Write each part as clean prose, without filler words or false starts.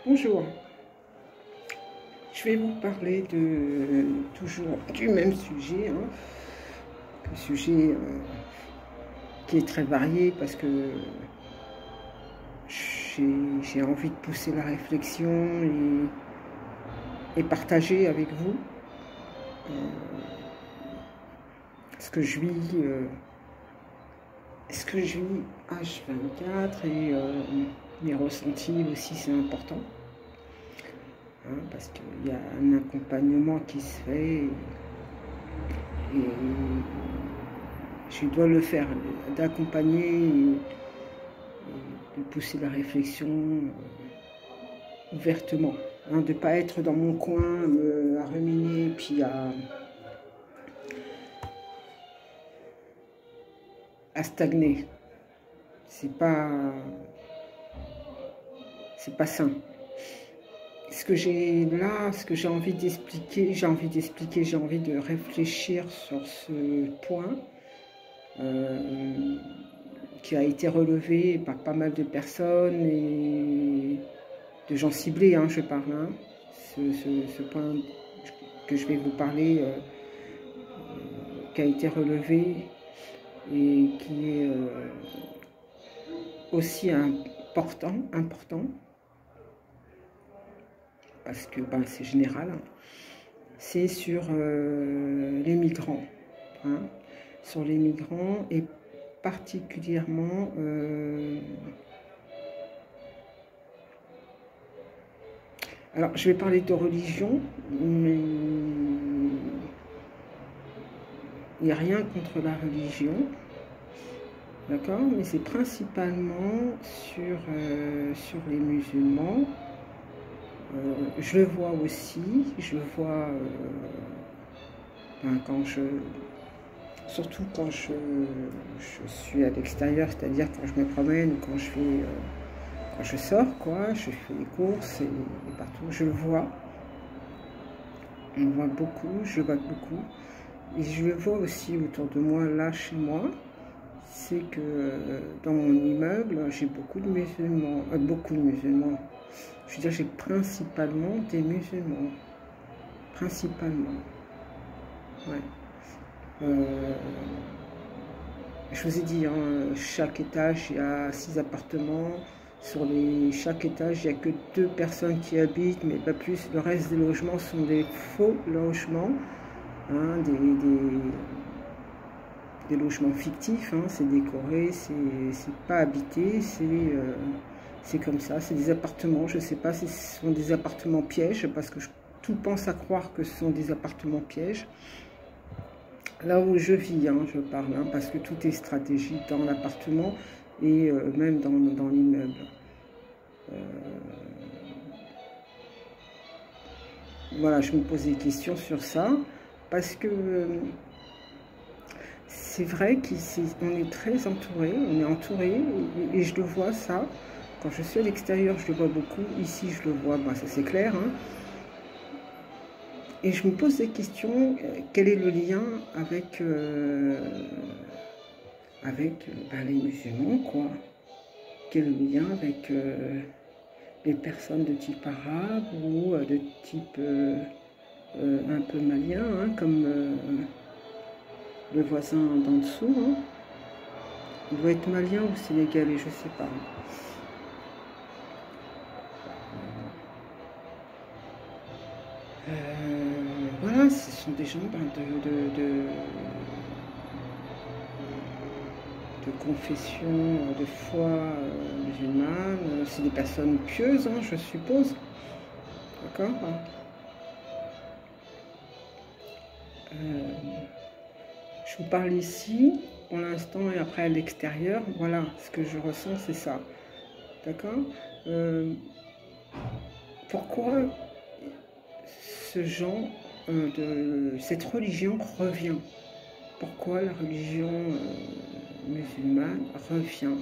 Bonjour, je vais vous parler toujours du même sujet, hein, un sujet qui est très varié parce que j'ai envie de pousser la réflexion et partager avec vous ce que je vis, H24 et mes ressentis aussi, c'est important. Hein, parce qu'il y a un accompagnement qui se fait et je dois le faire, d'accompagner et de pousser la réflexion ouvertement, hein, de ne pas être dans mon coin à ruminer puis à stagner. C'est pas sain. Ce que j'ai là, ce que j'ai envie d'expliquer, j'ai envie de réfléchir sur ce point qui a été relevé par pas mal de personnes et de gens ciblés, hein, je parle. Hein. Ce point que je vais vous parler, qui a été relevé et qui est aussi important, parce que c'est général, c'est sur les migrants, hein, sur les migrants et particulièrement alors je vais parler de religion, mais il n'y a rien contre la religion, d'accord, mais c'est principalement sur les musulmans. Je le vois aussi, je le vois surtout quand je suis à l'extérieur, c'est-à-dire quand je me promène, quand je sors, quoi, je fais les courses et partout, je le vois. On le voit beaucoup, je le vois beaucoup. Et je le vois aussi autour de moi, là, chez moi. C'est que dans mon immeuble, j'ai beaucoup de musulmans. Je veux dire, j'ai principalement des musulmans. Principalement. Ouais. Je vous ai dit, hein, chaque étage, il y a 6 appartements. Sur chaque étage, il n'y a que 2 personnes qui habitent, mais pas plus. Le reste des logements sont des faux logements, hein, des logements fictifs, hein, c'est décoré, c'est pas habité, c'est comme ça, c'est des appartements, je sais pas si ce sont des appartements pièges, parce que tout pense à croire que ce sont des appartements pièges. Là où je vis, hein, je parle, hein, parce que tout est stratégique dans l'appartement et même dans l'immeuble. Voilà, je me pose des questions sur ça, parce que c'est vrai qu'on est très entouré, on est entouré, et je le vois ça. Quand je suis à l'extérieur, je le vois beaucoup. Ici, je le vois, ça c'est clair. Hein. Et je me pose des questions, quel est le lien avec les musulmans, quoi. Quel est le lien avec les personnes de type arabe ou de type un peu malien, hein, comme le voisin d'en dessous. Hein. Il doit être malien ou sénégalais, je sais pas. Voilà, ce sont des gens de confession, de foi musulmane. C'est des personnes pieuses, hein, je suppose. D'accord. Je vous parle ici, pour l'instant, et après à l'extérieur. Voilà, ce que je ressens, c'est ça. D'accord. Pourquoi cette religion revient? Pourquoi la religion musulmane revient?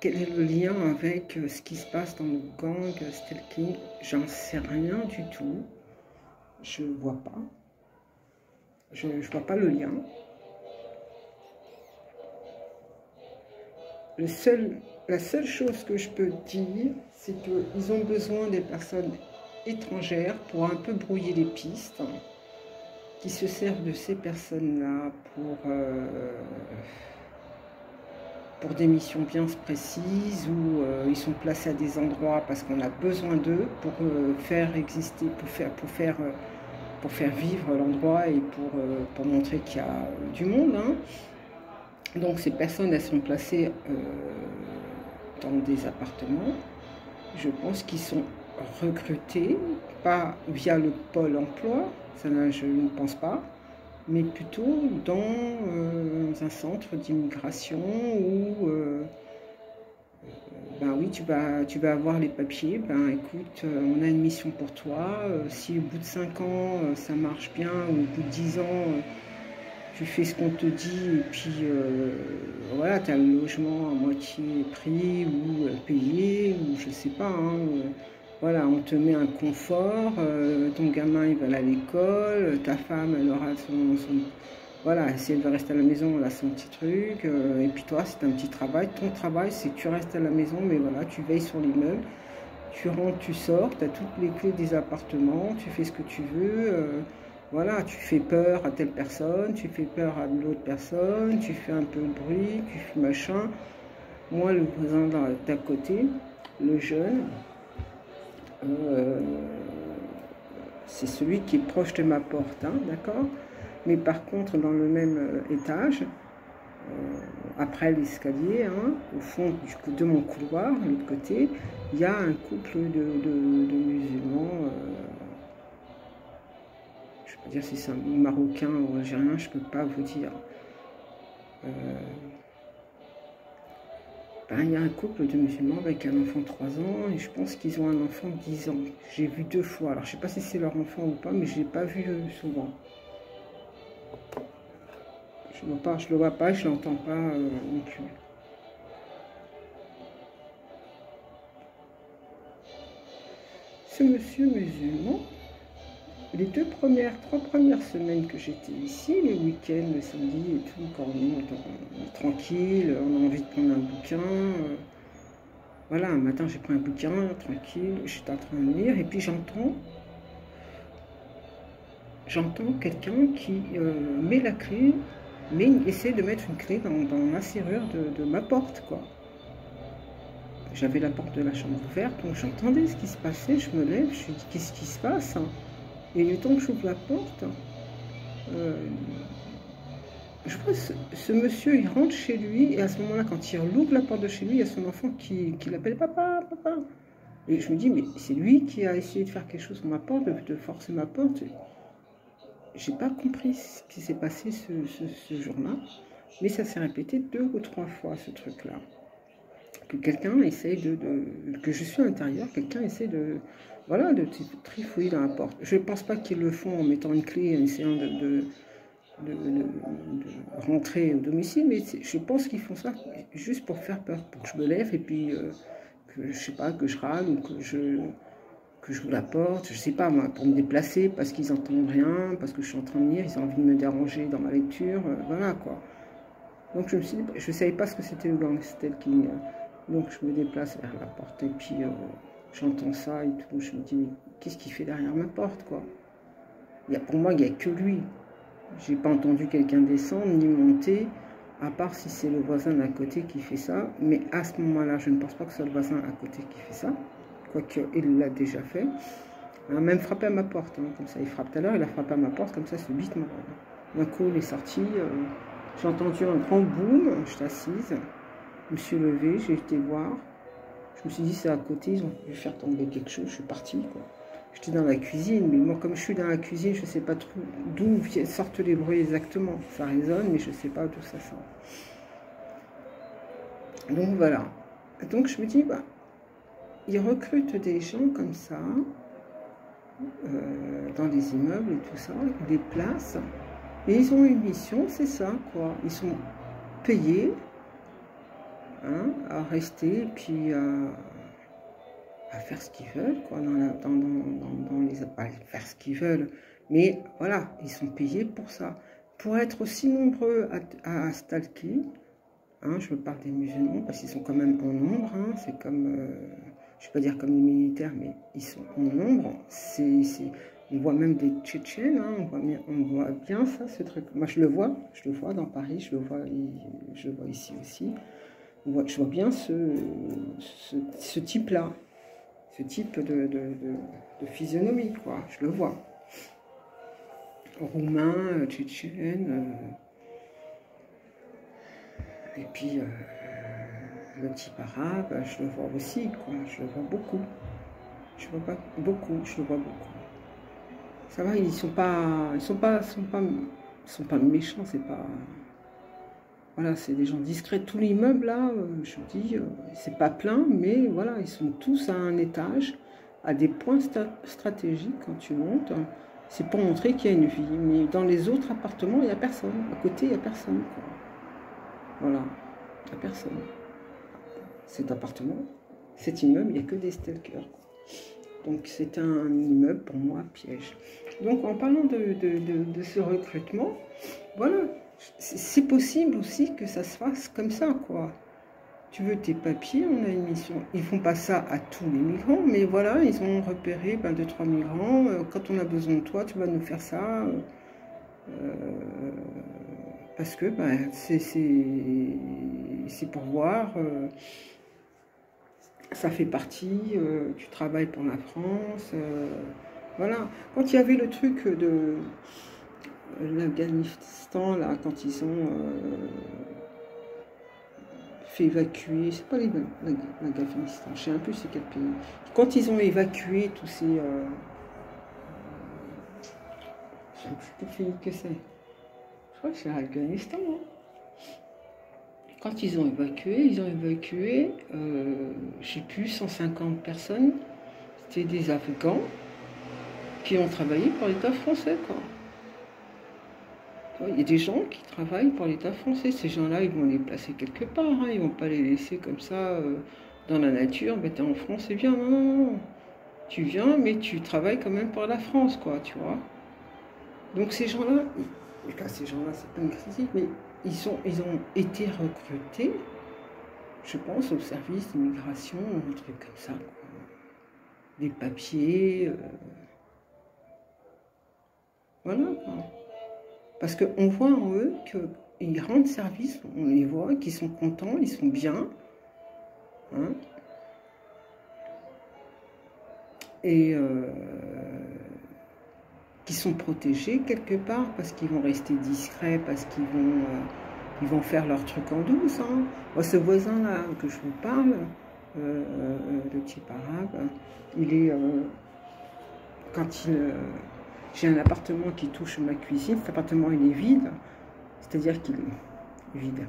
Quel est le lien avec ce qui se passe dans le gang, stalking? J'en sais rien du tout. Je ne vois pas. Je ne vois pas le lien. Le seul la seule chose que je peux dire, c'est qu'ils ont besoin des personnes étrangères pour un peu brouiller les pistes, qui se servent de ces personnes-là pour des missions bien précises, où ils sont placés à des endroits parce qu'on a besoin d'eux pour faire exister, pour faire vivre l'endroit et pour montrer qu'il y a du monde. Hein. Donc ces personnes, elles sont placées dans des appartements. Je pense qu'ils sont recrutés, pas via le pôle emploi, ça je ne pense pas, mais plutôt dans un centre d'immigration où, ben oui, tu vas avoir les papiers, ben écoute, on a une mission pour toi, si au bout de 5 ans ça marche bien, ou au bout de 10 ans, tu fais ce qu'on te dit, et puis voilà, tu as le logement à moitié prix, ou payé, ou je sais pas, hein, voilà, on te met un confort, ton gamin il va à l'école, ta femme elle aura voilà, si elle veut rester à la maison, elle a son petit truc, et puis toi c'est un petit travail, ton travail c'est que tu restes à la maison, mais voilà, tu veilles sur l'immeuble, tu rentres, tu sors, tu as toutes les clés des appartements, tu fais ce que tu veux, voilà, tu fais peur à telle personne, tu fais peur à l'autre personne, tu fais un peu de bruit, tu fais machin. Moi, le voisin d'à côté, le jeune, c'est celui qui est proche de ma porte, hein, d'accord? Mais par contre, dans le même étage, après l'escalier, hein, au fond de mon couloir, de l'autre côté, il y a un couple de musulmans. Je peux dire si c'est un marocain ou algérien, je ne peux pas vous dire. Ben, il y a un couple de musulmans avec un enfant de 3 ans et je pense qu'ils ont un enfant de 10 ans. J'ai vu 2 fois. Alors je ne sais pas si c'est leur enfant ou pas, mais je ne l'ai pas vu souvent. Je ne le vois pas, je ne l'entends pas non plus. Ce monsieur musulman, les 3 premières semaines que j'étais ici, les week-ends, le samedi et tout, quand on est tranquille, on a envie de prendre un bouquin. Voilà, un matin j'ai pris un bouquin, tranquille, j'étais en train de lire, et puis j'entends quelqu'un qui met la clé, mais essaie de mettre une clé dans la serrure de ma porte, quoi. J'avais la porte de la chambre ouverte, donc j'entendais ce qui se passait, je me lève, je me dis qu'est-ce qui se passe, hein. Et le temps que j'ouvre la porte, je vois ce monsieur, il rentre chez lui, et à ce moment-là, quand il ouvre la porte de chez lui, il y a son enfant qui l'appelle papa, papa. Et je me dis, mais c'est lui qui a essayé de faire quelque chose sur ma porte, de forcer ma porte. J'ai pas compris ce qui s'est passé ce jour-là, mais ça s'est répété 2 ou 3 fois, ce truc-là. Que quelqu'un essaye que je suis à l'intérieur, quelqu'un essaie voilà, de trifouiller dans la porte. Je ne pense pas qu'ils le font en mettant une clé, en essayant de rentrer au domicile, mais je pense qu'ils font ça juste pour faire peur, pour que je me lève et puis que je sais pas, que je râle ou que j'ouvre la porte, je sais pas moi, pour me déplacer parce qu'ils n'entendent rien, parce que je suis en train de lire, ils ont envie de me déranger dans ma lecture, voilà quoi. Donc je me suis dit, je savais pas ce que c'était le gangstel qui... donc je me déplace vers la porte et puis j'entends ça et tout, je me dis, qu'est-ce qu'il fait derrière ma porte quoi? Pour moi, il n'y a que lui. J'ai pas entendu quelqu'un descendre ni monter, à part si c'est le voisin d'à côté qui fait ça. Mais à ce moment-là, je ne pense pas que ce soit le voisin à côté qui fait ça. Quoique, il l'a déjà fait. Il a même frappé à ma porte. Hein, comme ça, il frappe tout à l'heure, il a frappé à ma porte, comme ça, subitement. D'un coup, il est sorti. J'ai entendu un grand boom. J'étais assise. Je me suis levée, j'ai été voir. Je me suis dit, c'est à côté, ils ont dû faire tomber quelque chose. Je suis partie, quoi. J'étais dans la cuisine, mais moi, comme je suis dans la cuisine, je ne sais pas trop d'où sortent les bruits exactement. Ça résonne, mais je ne sais pas d'où ça sort. Donc voilà. Donc je me dis, bah, ils recrutent des gens comme ça, dans les immeubles et tout ça, ils les placent, et ils ont une mission, c'est ça, quoi. Ils sont payés hein, à rester, et puis à faire ce qu'ils veulent, quoi, faire ce qu'ils veulent, mais voilà, ils sont payés pour ça. Pour être aussi nombreux à stalker, Hein, je parle des musulmans parce qu'ils sont quand même en nombre. Hein, c'est comme, je ne vais pas dire comme les militaires, mais ils sont en nombre. On voit même des Tchétchènes, hein, on voit bien ça, ce truc. Moi, je le vois dans Paris, je le vois ici aussi. Je vois bien ce type-là, ce type de physionomie, quoi. Je le vois. Roumain, tchétchène, et puis le type arabe, je le vois aussi, quoi. Je le vois beaucoup. Je le vois pas beaucoup, je le vois beaucoup. Ça va, ils sont pas méchants, c'est pas. Voilà, c'est des gens discrets. Tout l'immeuble là, je vous dis, c'est pas plein, mais voilà, ils sont tous à un étage, à des points stratégiques quand tu montes. C'est pour montrer qu'il y a une vie. Mais dans les autres appartements, il n'y a personne. À côté, il n'y a personne, quoi. Voilà, il n'y a personne. Cet appartement, cet immeuble, il n'y a que des stalkers. Donc c'est un immeuble pour moi piège. Donc en parlant de ce recrutement, voilà, c'est possible aussi que ça se fasse comme ça, quoi. Tu veux tes papiers, on a une mission. Ils font pas ça à tous les migrants, mais voilà, ils ont repéré 2-3 migrants. Quand on a besoin de toi, tu vas nous faire ça. Parce que c'est pour voir. Ça fait partie, tu travailles pour la France, voilà. Quand il y avait le truc de l'Afghanistan, là, quand ils ont fait évacuer, c'est pas l'Afghanistan, je sais un peu c'est quel pays. Quand ils ont évacué tous ces... je sais plus quel pays que c'est. Je crois que c'est l'Afghanistan, hein. Quand ils ont évacué, je sais plus, 150 personnes. C'était des Afghans qui ont travaillé pour l'État français, quoi. Il y a des gens qui travaillent pour l'État français. Ces gens-là, ils vont les placer quelque part. Hein. Ils ne vont pas les laisser comme ça dans la nature. Ben, t'es en France, c'est bien. Non, non, non. Tu viens, mais tu travailles quand même pour la France, quoi, tu vois. Donc ces gens-là, c'est pas une critique, mais ils ont été recrutés, je pense, au service d'immigration, un truc comme ça, quoi. Des papiers, voilà, quoi. Parce qu'on voit en eux qu'ils rendent service, on les voit, qu'ils sont contents, ils sont bien, hein. Et qui sont protégés quelque part, parce qu'ils vont rester discrets, parce qu'ils vont faire leur truc en douce, hein. Moi, ce voisin-là que je vous parle, le type arabe, il est... j'ai un appartement qui touche ma cuisine, cet appartement il est vide, c'est-à-dire qu'il est vide.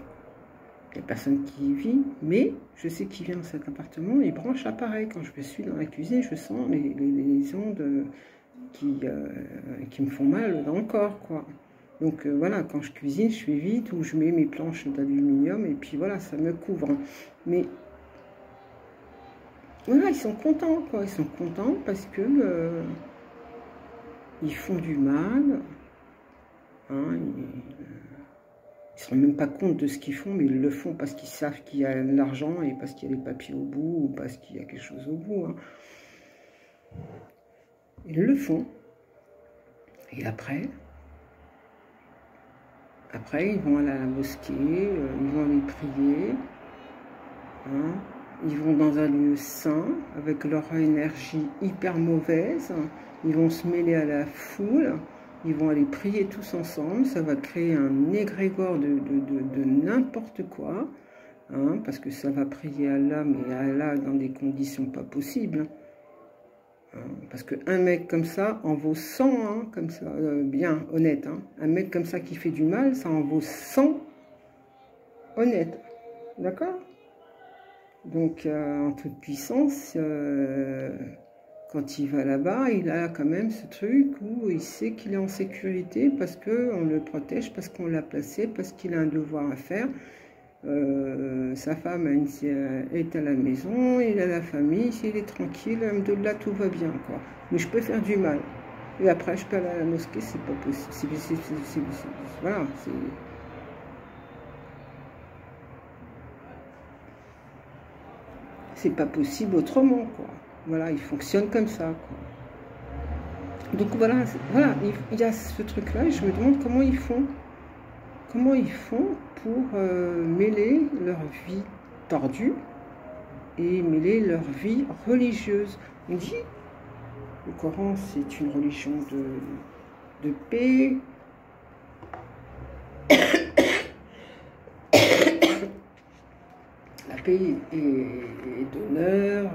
Il n'y a personne qui y vit, mais je sais qu'il vient dans cet appartement, il branche l'appareil. Quand je suis dans la cuisine, je sens les ondes qui me font mal dans le corps, quoi. Donc voilà, quand je cuisine, je fais vite, ou je mets mes planches d'aluminium, et puis voilà, ça me couvre. Mais voilà, ils sont contents, quoi. Ils sont contents parce que ils font du mal. Hein, ils ne se rendent même pas compte de ce qu'ils font, mais ils le font parce qu'ils savent qu'il y a de l'argent et parce qu'il y a des papiers au bout, ou parce qu'il y a quelque chose au bout. Hein. Ils le font. Et après, ils vont aller à la mosquée, ils vont aller prier. Hein. Ils vont dans un lieu saint, avec leur énergie hyper mauvaise. Ils vont se mêler à la foule. Ils vont aller prier tous ensemble. Ça va créer un égrégore de n'importe quoi. Hein, parce que ça va prier Allah, mais Allah dans des conditions pas possibles. Hein, parce qu'un mec comme ça en vaut 100, hein, comme ça, bien, honnête. Hein. Un mec comme ça qui fait du mal, ça en vaut 100 honnête. D'accord ? Donc, en toute puissance, quand il va là-bas, il a quand même ce truc où il sait qu'il est en sécurité parce qu'on le protège, parce qu'on l'a placé, parce qu'il a un devoir à faire. Sa femme est à la maison, il a la famille, s'il est tranquille, de là tout va bien, quoi. Mais je peux faire du mal. Et après, je peux aller à la mosquée, c'est pas possible. Voilà, c'est... c'est pas possible autrement, quoi. Voilà, ils fonctionnent comme ça, quoi. Donc voilà, il y a ce truc-là, et je me demande comment ils font pour mêler leur vie tordue et mêler leur vie religieuse. On dit, le Coran, c'est une religion de paix, la paix et d'honneur,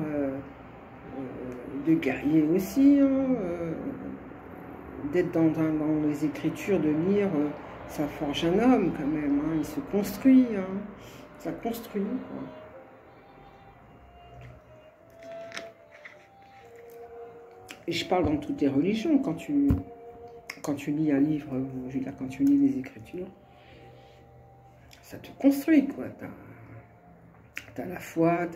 de guerrier aussi, hein, d'être dans les Écritures, de lire, ça forge un homme quand même, hein, il se construit, hein, ça construit, quoi. Et je parle dans toutes les religions, quand tu lis un livre, je veux dire, quand tu lis les Écritures, ça te construit, quoi. T'as la foi,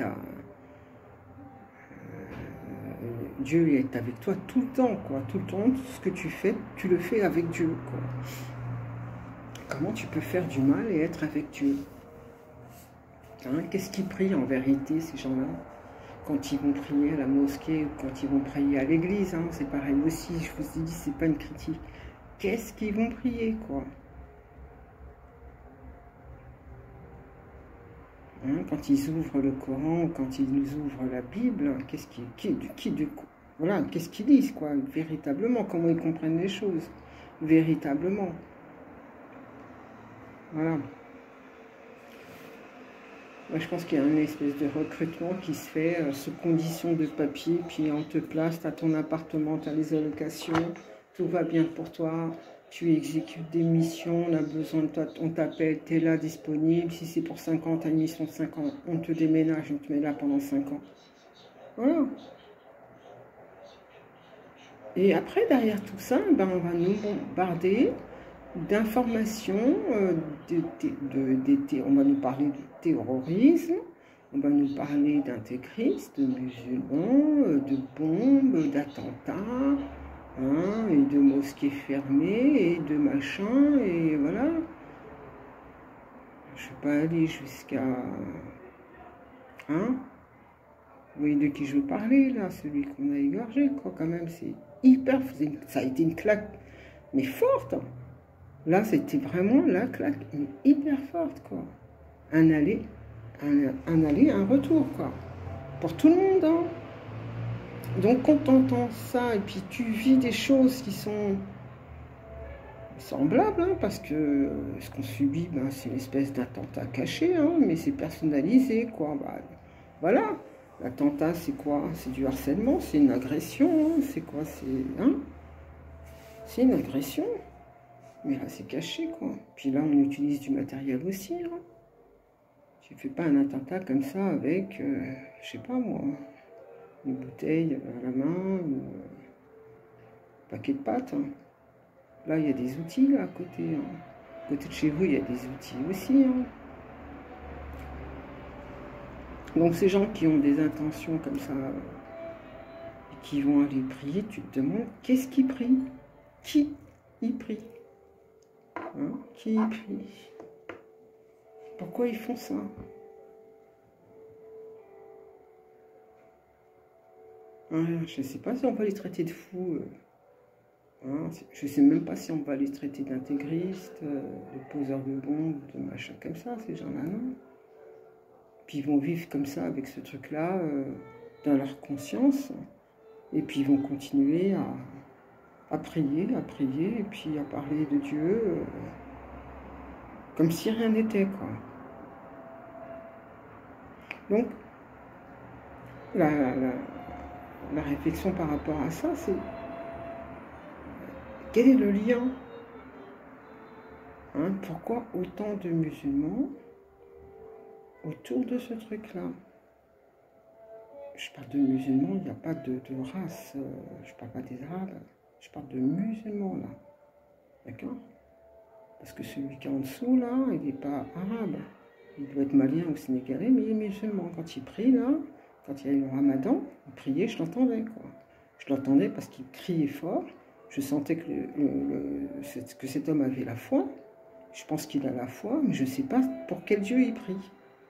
Dieu est avec toi tout le temps, quoi. Tout le temps, tout ce que tu fais, tu le fais avec Dieu, quoi. Comment tu peux faire du mal et être avec Dieu, hein? Qu'est-ce qu'ils prient en vérité, ces gens-là? Quand ils vont prier à la mosquée ou quand ils vont prier à l'église, hein, c'est pareil aussi, je vous ai dit, c'est pas une critique. Qu'est-ce qu'ils vont prier, quoi, hein? Quand ils ouvrent le Coran, quand ils ouvrent la Bible, qu'est-ce voilà, qu'est-ce qu'ils lisent, quoi, véritablement, comment ils comprennent les choses, véritablement. Voilà. Moi, je pense qu'il y a une espèce de recrutement qui se fait sous condition de papier, puis on te place, tu as ton appartement, tu as les allocations, tout va bien pour toi, tu exécutes des missions, on a besoin de toi, on t'appelle, tu es là disponible, si c'est pour 5 ans, tu as une mission de 5 ans, on te déménage, on te met là pendant 5 ans. Voilà. Et après, derrière tout ça, ben, on va nous bombarder d'informations, on va nous parler de terrorisme, on va nous parler d'intégristes, de musulmans, de bombes, d'attentats, hein, et de mosquées fermées, et de machins, et voilà. Je ne vais pas aller jusqu'à... Hein? Vous voyez de qui je veux parler, là, celui qu'on a égorgé, quoi, quand même, c'est hyper... Ça a été une claque, mais forte, hein. Là, c'était vraiment la claque hyper forte, quoi. Un aller, un retour, quoi. Pour tout le monde, hein. Donc, quand tu entends ça, et puis tu vis des choses qui sont semblables, hein, parce que ce qu'on subit, ben, c'est une espèce d'attentat caché, hein, mais c'est personnalisé, quoi. Bah, voilà. L'attentat, c'est quoi? C'est du harcèlement, c'est une agression, hein. C'est quoi? C'est une agression. Mais là, c'est caché, quoi. Puis là, on utilise du matériel aussi, hein. Tu fais pas un attentat comme ça avec, je sais pas moi, une bouteille à la main, ou un paquet de pâtes, hein. Là, il y a des outils, là, à côté, hein. À côté de chez vous, il y a des outils aussi, hein. Donc, ces gens qui ont des intentions comme ça, et qui vont aller prier, tu te demandes, qu'est-ce qu'ils prient? Qui y prie? Hein, qui y prie? Pourquoi ils font ça? Hein, je ne sais pas si on va les traiter de fous. Hein, je ne sais même pas si on va les traiter d'intégristes, de poseurs de bombes, de machin comme ça, ces gens-là, non? Puis ils vont vivre comme ça, avec ce truc-là, dans leur conscience. Et puis ils vont continuer à prier, et puis à parler de Dieu, comme si rien n'était, quoi. Donc, la réflexion par rapport à ça, c'est quel est le lien, hein, pourquoi autant de musulmans autour de ce truc-là? Je parle de musulmans, il n'y a pas de race, je parle pas des arabes, je parle de musulmans, là, d'accord? Parce que celui qui est en dessous, là, il n'est pas arabe. Il doit être malien ou sénégalais, mais il est musulman. Quand il prie, là, quand il y a eu le ramadan, il priait, je l'entendais, quoi. Je l'entendais parce qu'il criait fort. Je sentais que cet homme avait la foi. Je pense qu'il a la foi, mais je ne sais pas pour quel Dieu il prie.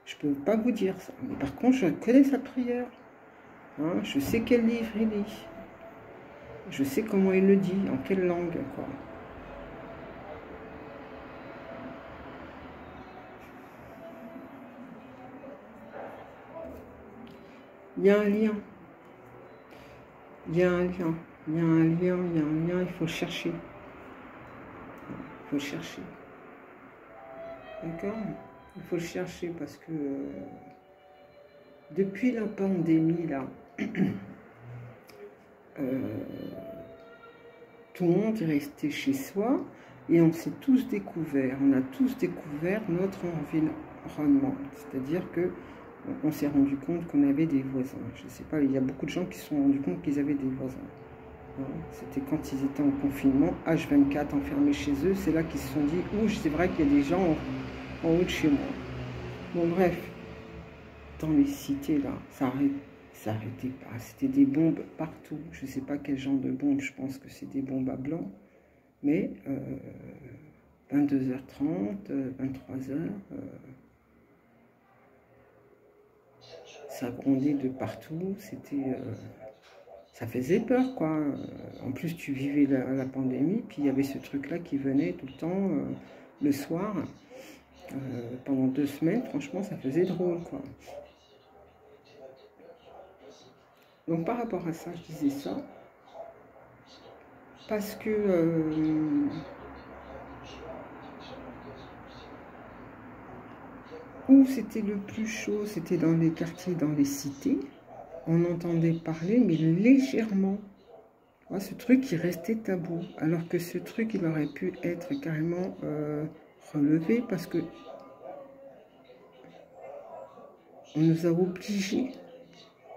Je ne peux pas vous dire ça. Mais par contre, je connais sa prière. Hein, je sais quel livre il lit. Je sais comment il le dit, en quelle langue, quoi. Il y a un lien. Il y a un lien. Il y a un lien, il y a un lien, il faut le chercher. Il faut le chercher. D'accord? Il faut le chercher parce que depuis la pandémie, là, tout le monde est resté chez soi et on s'est tous découvert. On a tous découvert notre environnement. C'est-à-dire que on s'est rendu compte qu'on avait des voisins. Je ne sais pas, il y a beaucoup de gens qui se sont rendus compte qu'ils avaient des voisins. C'était quand ils étaient en confinement, H24, enfermés chez eux. C'est là qu'ils se sont dit, ouh, c'est vrai qu'il y a des gens en haut de chez moi. Bon, bref, dans les cités, là, ça arrêtait pas. C'était des bombes partout. Je ne sais pas quel genre de bombes, je pense que c'est des bombes à blanc. Mais 22h30, 23h, ça grondait de partout. C'était... ça faisait peur, quoi. En plus, tu vivais la pandémie, puis il y avait ce truc-là qui venait tout le temps, le soir. Pendant 2 semaines, franchement, ça faisait drôle, quoi. Donc, par rapport à ça, je disais ça. Parce que... où c'était le plus chaud, c'était dans les quartiers, dans les cités. On entendait parler, mais légèrement. Ouais, ce truc qui restait tabou. Alors que ce truc, il aurait pu être carrément relevé parce que on nous a obligés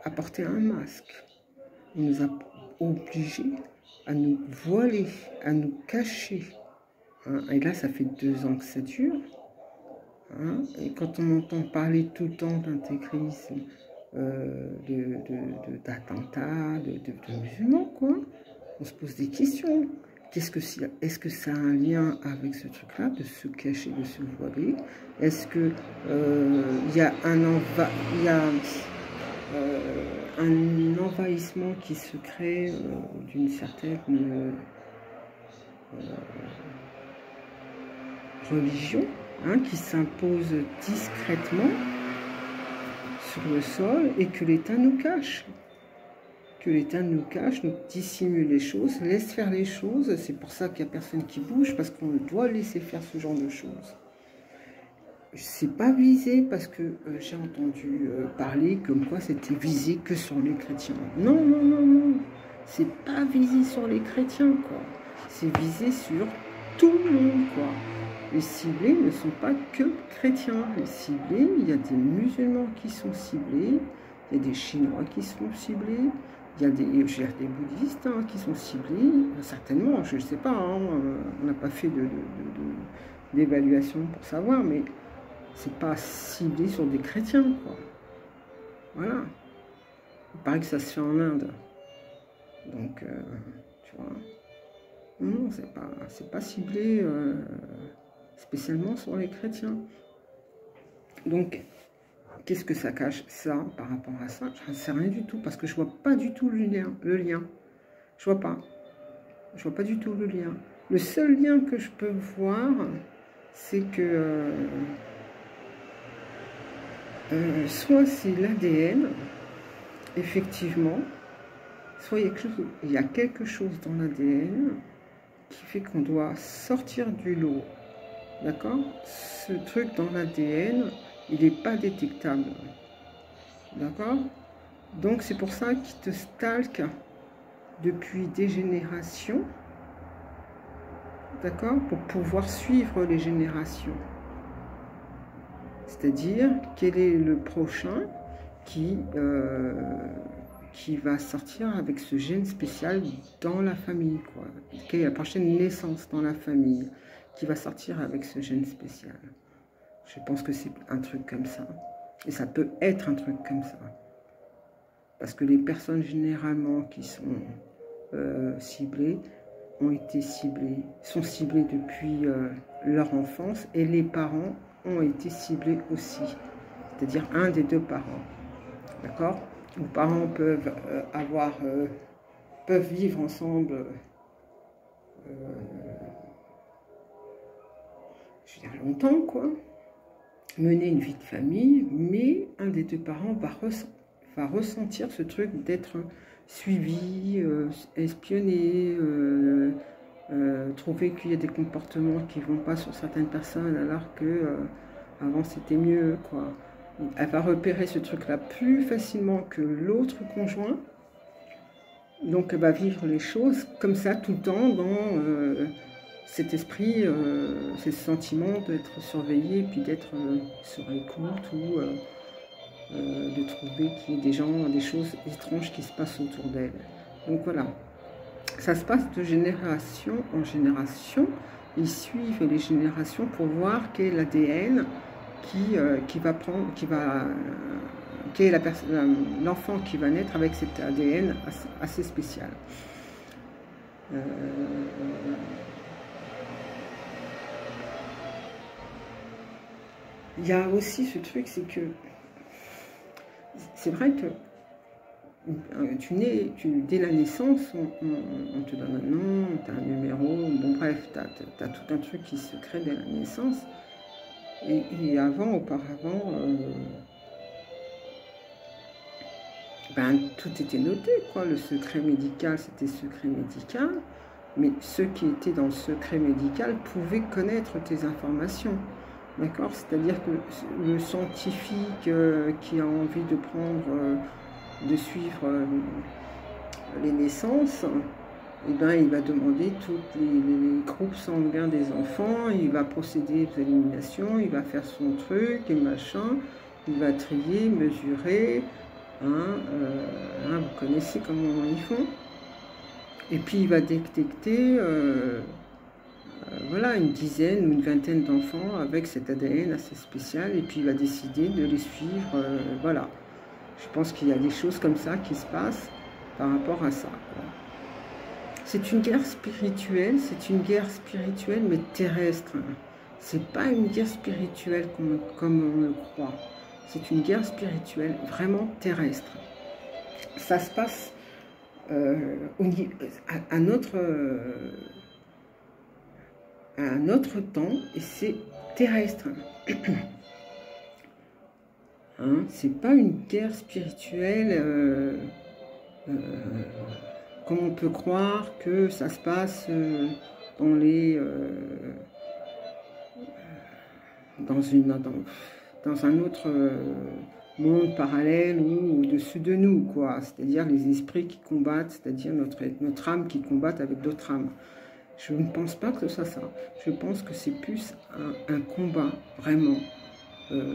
à porter un masque. On nous a obligés à nous voiler, à nous cacher. Hein, et là, ça fait 2 ans que ça dure. Hein, et quand on entend parler tout le temps d'intégrisme, d'attentats, de musulmans, quoi, on se pose des questions. Est-ce que ça a un lien avec ce truc-là, de se cacher, de se voiler? Est-ce que y a un envahissement qui se crée d'une certaine religion, hein, qui s'impose discrètement sur le sol et que l'État nous cache? Que l'État nous cache, nous dissimule les choses, laisse faire les choses. C'est pour ça qu'il n'y a personne qui bouge, parce qu'on doit laisser faire ce genre de choses. C'est pas visé parce que j'ai entendu parler comme quoi c'était visé que sur les chrétiens. Non, non, non, non. C'est pas visé sur les chrétiens, quoi. C'est visé sur tout le monde, quoi. Les ciblés ne sont pas que chrétiens. Les ciblés, il y a des musulmans qui sont ciblés, il y a des Chinois qui sont ciblés, il y a des bouddhistes hein, qui sont ciblés, certainement, je ne sais pas, hein, on n'a pas fait d'évaluation pour savoir, mais c'est pas ciblé sur des chrétiens, quoi. Voilà. Il paraît que ça se fait en Inde. Donc, tu vois, non, c'est pas ciblé spécialement sur les chrétiens. Donc, qu'est-ce que ça cache, ça, par rapport à ça? Je ne sais rien du tout, parce que je vois pas du tout le lien. Je vois pas. Je vois pas du tout le lien. Le seul lien que je peux voir, c'est que soit c'est l'ADN, effectivement, soit il y a quelque chose dans l'ADN qui fait qu'on doit sortir du lot. D'accord? Ce truc dans l'ADN, il n'est pas détectable. D'accord? Donc c'est pour ça qu'il te stalke depuis des générations. D'accord? Pour pouvoir suivre les générations. C'est-à-dire, quel est le prochain qui va sortir avec ce gène spécial dans la famille, quoi. Quelle est la prochaine naissance dans la famille qui va sortir avec ce gène spécial? Je pense que c'est un truc comme ça. Et ça peut être un truc comme ça. Parce que les personnes généralement qui sont ciblées sont ciblées depuis leur enfance et les parents ont été ciblés aussi. c'est-à-dire un des deux parents. D'accord? Les parents peuvent peuvent vivre ensemble, je veux dire, longtemps, quoi, mener une vie de famille, mais un des deux parents va ressentir ce truc d'être suivi, espionné, trouver qu'il y a des comportements qui ne vont pas sur certaines personnes alors que avant c'était mieux, quoi. Elle va repérer ce truc-là plus facilement que l'autre conjoint. Donc elle va vivre les choses comme ça tout le temps dans cet esprit, ces sentiments d'être surveillé, puis d'être sur écoute ou de trouver qu'il y a des choses étranges qui se passent autour d'elle. Donc voilà, ça se passe de génération en génération. Ils suivent les générations pour voir quel est l'ADN qui est l'enfant qui va naître avec cet ADN assez spécial. Il y a aussi ce truc, c'est que c'est vrai que dès la naissance, on te donne un nom, tu as un numéro, bon bref, tu as tout un truc qui se crée dès la naissance. Et auparavant, tout était noté, quoi. Le secret médical, c'était secret médical, mais ceux qui étaient dans le secret médical pouvaient connaître tes informations. D'accord? C'est-à-dire que le scientifique qui a envie de suivre les naissances, il va demander tous les groupes sanguins des enfants, il va procéder aux éliminations, il va faire son truc et machin, il va trier, mesurer, vous connaissez comment ils font. Et puis il va détecter voilà, une dizaine ou une vingtaine d'enfants avec cet ADN assez spécial, et puis il va décider de les suivre, voilà. Je pense qu'il y a des choses comme ça qui se passent par rapport à ça, quoi. C'est une guerre spirituelle, mais terrestre. C'est pas une guerre spirituelle comme on le croit. C'est une guerre spirituelle vraiment terrestre. Ça se passe à notre temps et c'est terrestre. Hein, c'est pas une guerre spirituelle comme on peut croire que ça se passe dans un autre monde parallèle ou au-dessus de nous, quoi. C'est-à-dire les esprits qui combattent, c'est-à-dire notre âme qui combatte avec d'autres âmes. Je ne pense pas que ce soit ça. Je pense que c'est plus un combat vraiment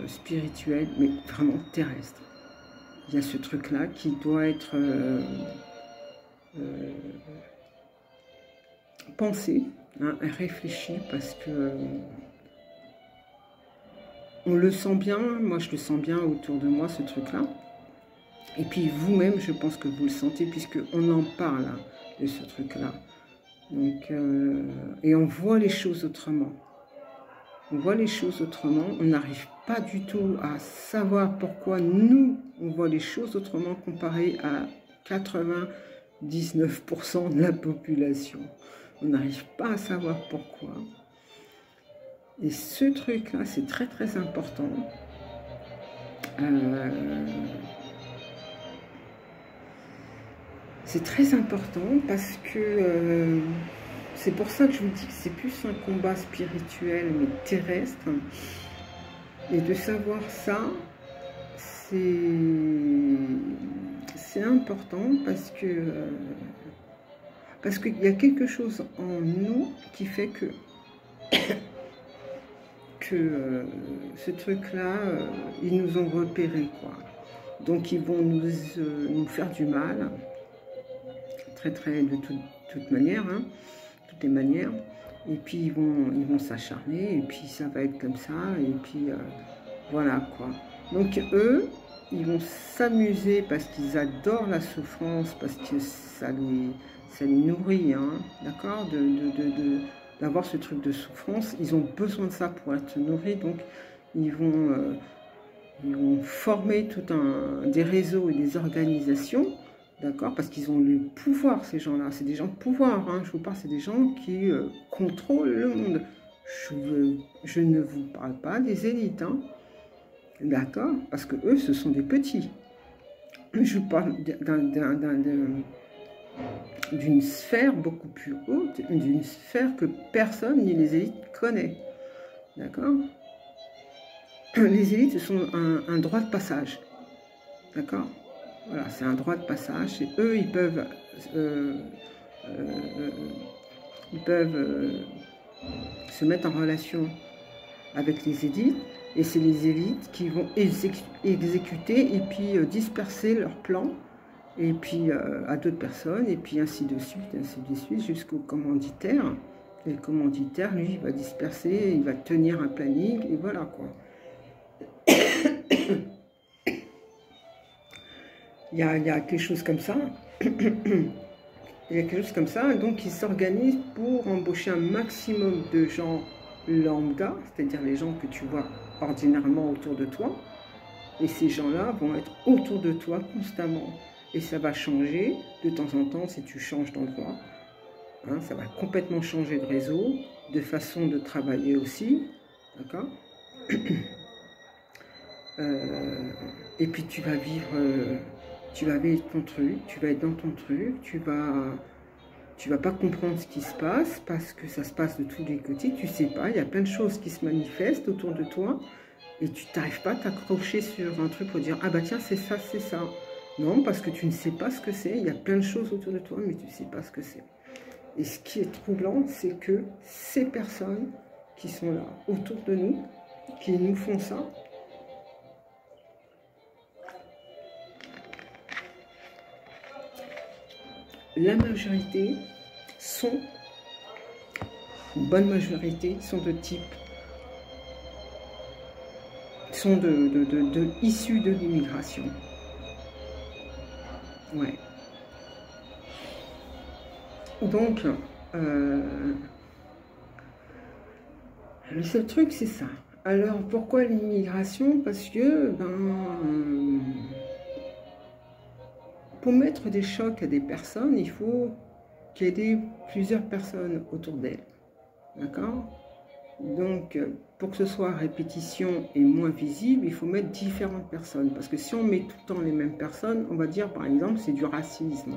spirituel, mais vraiment terrestre. Il y a ce truc-là qui doit être pensé, réfléchi, parce que on le sent bien, moi je le sens bien autour de moi, ce truc-là. Et puis vous-même, je pense que vous le sentez, puisqu'on en parle de ce truc-là. Donc, et on voit les choses autrement. On voit les choses autrement, on n'arrive pas du tout à savoir pourquoi nous, on voit les choses autrement comparé à 99% de la population. On n'arrive pas à savoir pourquoi. Et ce truc-là, c'est très très important. C'est très important parce que c'est pour ça que je vous dis que c'est plus un combat spirituel mais terrestre. Et de savoir ça, c'est important parce qu'il y a quelque chose en nous qui fait que ce truc-là, ils nous ont repérés, quoi. Donc ils vont nous faire du mal, de toute manière, hein, toutes les manières. Et puis ils vont s'acharner, et puis ça va être comme ça, et puis voilà, quoi. Donc eux, ils vont s'amuser parce qu'ils adorent la souffrance, parce que ça les nourrit, hein, d'accord, d'avoir ce truc de souffrance. Ils ont besoin de ça pour être nourris, donc ils vont Ils ont formé des réseaux et des organisations, d'accord, parce qu'ils ont le pouvoir, ces gens-là. C'est des gens de pouvoir, hein, je vous parle, c'est des gens qui contrôlent le monde. Je ne vous parle pas des élites, hein, d'accord, parce que eux, ce sont des petits. Je parle d'une sphère beaucoup plus haute, d'une sphère que personne ni les élites connaît, d'accord. Les élites, ce sont un droit de passage, d'accord. Voilà, c'est un droit de passage, et eux, ils peuvent se mettre en relation avec les élites, et c'est les élites qui vont exécuter et puis disperser leurs plans, et puis à d'autres personnes, et puis ainsi de suite, jusqu'au commanditaire. Et le commanditaire, lui, il va disperser, il va tenir un planning, et voilà, quoi. Il y a quelque chose comme ça. Il y a quelque chose comme ça, donc ils s'organisent pour embaucher un maximum de gens lambda, c'est-à-dire les gens que tu vois ordinairement autour de toi, et ces gens-là vont être autour de toi constamment, et ça va changer de temps en temps si tu changes d'endroit, hein, ça va complètement changer de réseau, de façon de travailler aussi, d'accord. Et puis tu vas vivre ton truc, tu vas être dans ton truc, tu vas pas comprendre ce qui se passe parce que ça se passe de tous les côtés, tu sais pas, il y a plein de choses qui se manifestent autour de toi et tu n'arrives pas à t'accrocher sur un truc pour dire ah bah tiens c'est ça, c'est ça. Non, parce que tu ne sais pas ce que c'est, il y a plein de choses autour de toi mais tu ne sais pas ce que c'est. Et ce qui est troublant, c'est que ces personnes qui sont là autour de nous, qui nous font ça, la majorité sont, une bonne majorité, sont de type, sont issus de l'immigration. Ouais. Donc, le seul truc, c'est ça. Alors, pourquoi l'immigration? Parce que, pour mettre des chocs à des personnes, il faut qu'il y ait plusieurs personnes autour d'elles. D'accord? Donc, pour que ce soit à répétition et moins visible, il faut mettre différentes personnes. Parce que si on met tout le temps les mêmes personnes, on va dire, par exemple, c'est du racisme.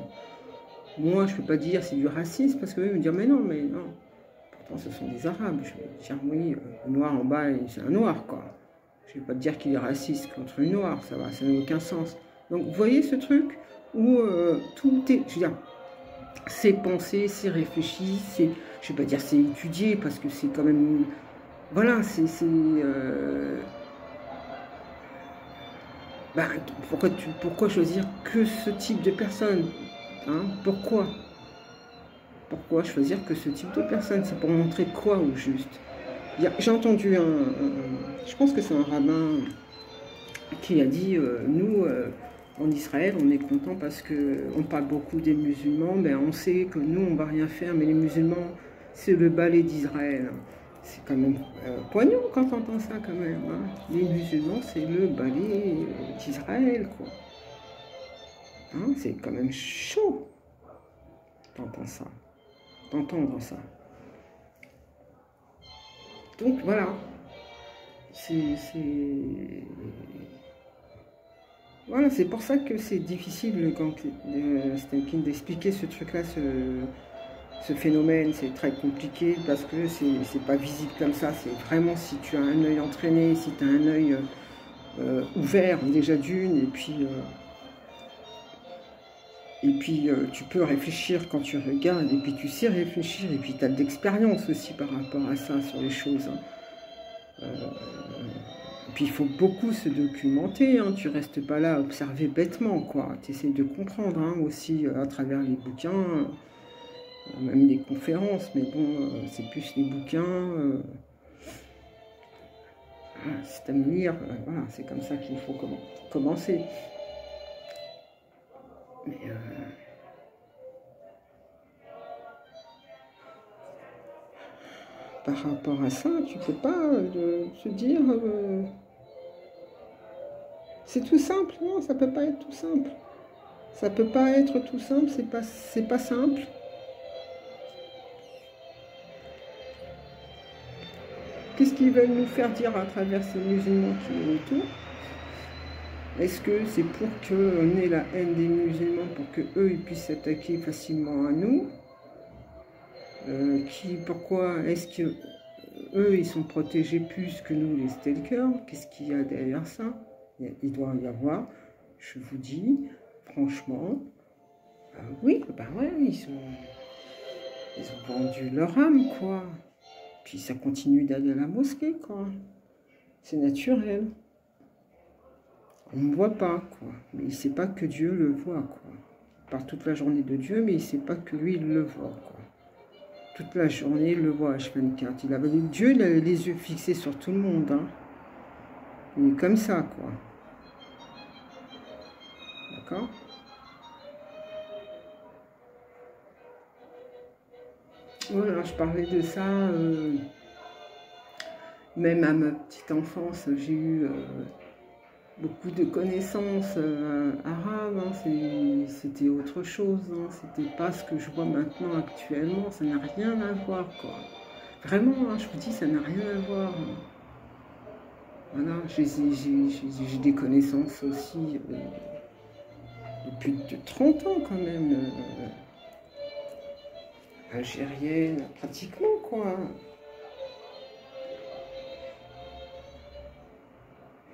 Moi, je ne peux pas dire c'est du racisme, parce que eux me dire, mais non. Pourtant, ce sont des Arabes. Je vais dire, oui, le noir en bas, c'est un noir, quoi. Je ne vais pas te dire qu'il est raciste contre une noire, ça n'a aucun sens. Donc, vous voyez ce truc où tout est, je veux dire, c'est pensé, c'est réfléchi, c'est, je ne vais pas dire c'est étudié, parce que c'est quand même, voilà, pourquoi choisir que ce type de personne, hein? Pourquoi choisir que ce type de personne? C'est pour montrer quoi au juste? J'ai entendu je pense que c'est un rabbin qui a dit, nous, en Israël, on est content parce qu'on parle beaucoup des musulmans, mais on sait que nous, on ne va rien faire, mais les musulmans, c'est le balai d'Israël. C'est quand même poignant quand on entend ça, quand même. Hein. Les musulmans, c'est le balai d'Israël, quoi. Hein, c'est quand même chaud d'entendre ça. Donc, voilà. Voilà, c'est pour ça que c'est difficile d'expliquer ce truc-là, ce phénomène, c'est très compliqué parce que c'est pas visible comme ça. C'est vraiment si tu as un œil entraîné, si tu as un œil ouvert déjà d'une, et puis tu peux réfléchir quand tu regardes, et puis tu sais réfléchir, et puis tu as de l'expérience aussi par rapport à ça sur les choses. Hein. Puis il faut beaucoup se documenter, hein. Tu restes pas là à observer bêtement, quoi. Tu essaies de comprendre hein, aussi à travers les bouquins, même les conférences, mais bon, c'est plus les bouquins. Si tu aimes lire, voilà, c'est comme ça qu'il faut commencer. Mais, par rapport à ça, tu peux pas se dire... C'est tout simple, non, ça peut pas être tout simple. Ça peut pas être tout simple, c'est pas simple. Qu'est-ce qu'ils veulent nous faire dire à travers ces musulmans qui sont autour? Est-ce que c'est pour qu'on ait la haine des musulmans, pour qu'eux ils puissent s'attaquer facilement à nous? Pourquoi est-ce que eux ils sont protégés plus que nous les stalkers? Qu'est-ce qu'il y a derrière ça? Il doit y avoir, je vous dis, franchement, oui, bah ouais, ils ont vendu leur âme, quoi. Puis ça continue d'aller à la mosquée, quoi. C'est naturel. On ne voit pas, quoi. Mais il ne sait pas que Dieu le voit, quoi. Il parle toute la journée de Dieu, mais il ne sait pas que lui, il le voit, quoi. Toute la journée, il le voit, H24. Dieu, il a les yeux fixés sur tout le monde, hein. Il est comme ça, quoi. D'accord? Voilà, je parlais de ça, même à ma petite enfance, j'ai eu beaucoup de connaissances arabes, hein, c'était autre chose, hein, c'était pas ce que je vois maintenant actuellement, ça n'a rien à voir, quoi. Vraiment, hein, je vous dis, ça n'a rien à voir. Voilà, j'ai des connaissances aussi depuis de 30 ans quand même. Algérienne, pratiquement, quoi.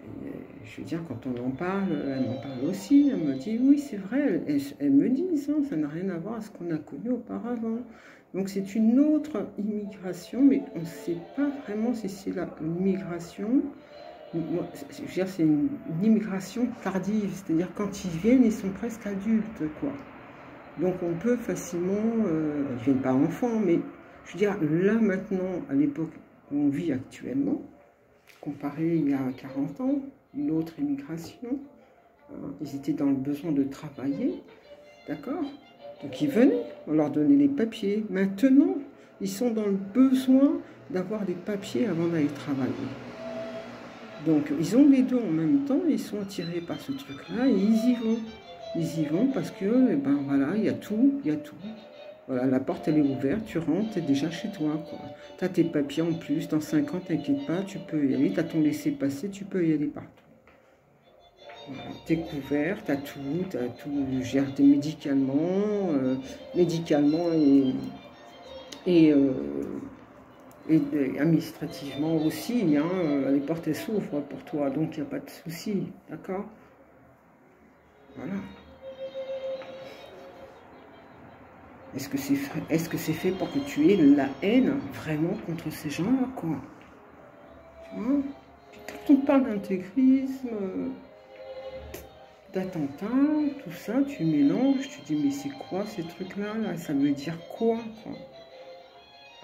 Et, je veux dire, quand on en parle, elle m'en parle aussi, elle me dit, oui, c'est vrai, elle me dit, ça n'a rien à voir à ce qu'on a connu auparavant. Donc c'est une autre immigration, mais on ne sait pas vraiment si c'est la migration. Je veux dire, c'est une immigration tardive, c'est-à-dire quand ils viennent, ils sont presque adultes, quoi. Donc on peut facilement, ils ne viennent pas enfants, mais je veux dire, là maintenant, à l'époque où on vit actuellement, comparé il y a 40 ans, une autre immigration, ils étaient dans le besoin de travailler, d'accord? Donc ils venaient, on leur donnait les papiers. Maintenant, ils sont dans le besoin d'avoir des papiers avant d'aller travailler. Donc ils ont les deux en même temps, ils sont attirés par ce truc-là et ils y vont. Ils y vont parce que, eh ben voilà, il y a tout, il y a tout. Voilà, la porte elle est ouverte, tu rentres, tu es déjà chez toi, quoi. Tu as tes papiers en plus, dans 5 ans, t'inquiète pas, tu peux y aller, tu as ton laissez-passer, tu peux y aller partout. Voilà, tu es couvert, tu as tout, gère tes médicaments, et administrativement aussi, hein, les portes elles s'ouvrent pour toi, donc il n'y a pas de souci, d'accord? Voilà. Est-ce que c'est fait pour que tu aies la haine vraiment contre ces gens-là, quoi? Tu vois? Quand on parle d'intégrisme, d'attentat, tout ça, tu mélanges, tu dis mais c'est quoi ces trucs-là, là? Ça veut dire quoi, quoi?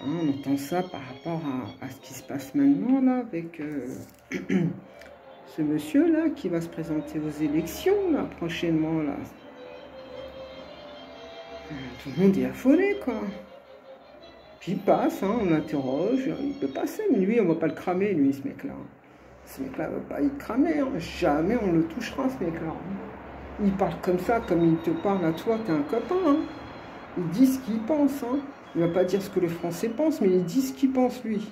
Hein, on entend ça par rapport à ce qui se passe maintenant, là, avec ce monsieur-là qui va se présenter aux élections, là, prochainement, là. Tout le monde est affolé, quoi. Puis il passe, hein, on l'interroge, il peut passer, mais lui, on va pas le cramer, lui, ce mec-là. Ce mec-là va pas être cramé, hein. Jamais on le touchera, ce mec-là. Il parle comme ça, comme il te parle à toi, t'es un copain, hein. Il dit ce qu'il pense, hein. Il va pas dire ce que le français pense, mais il dit ce qu'il pense, lui.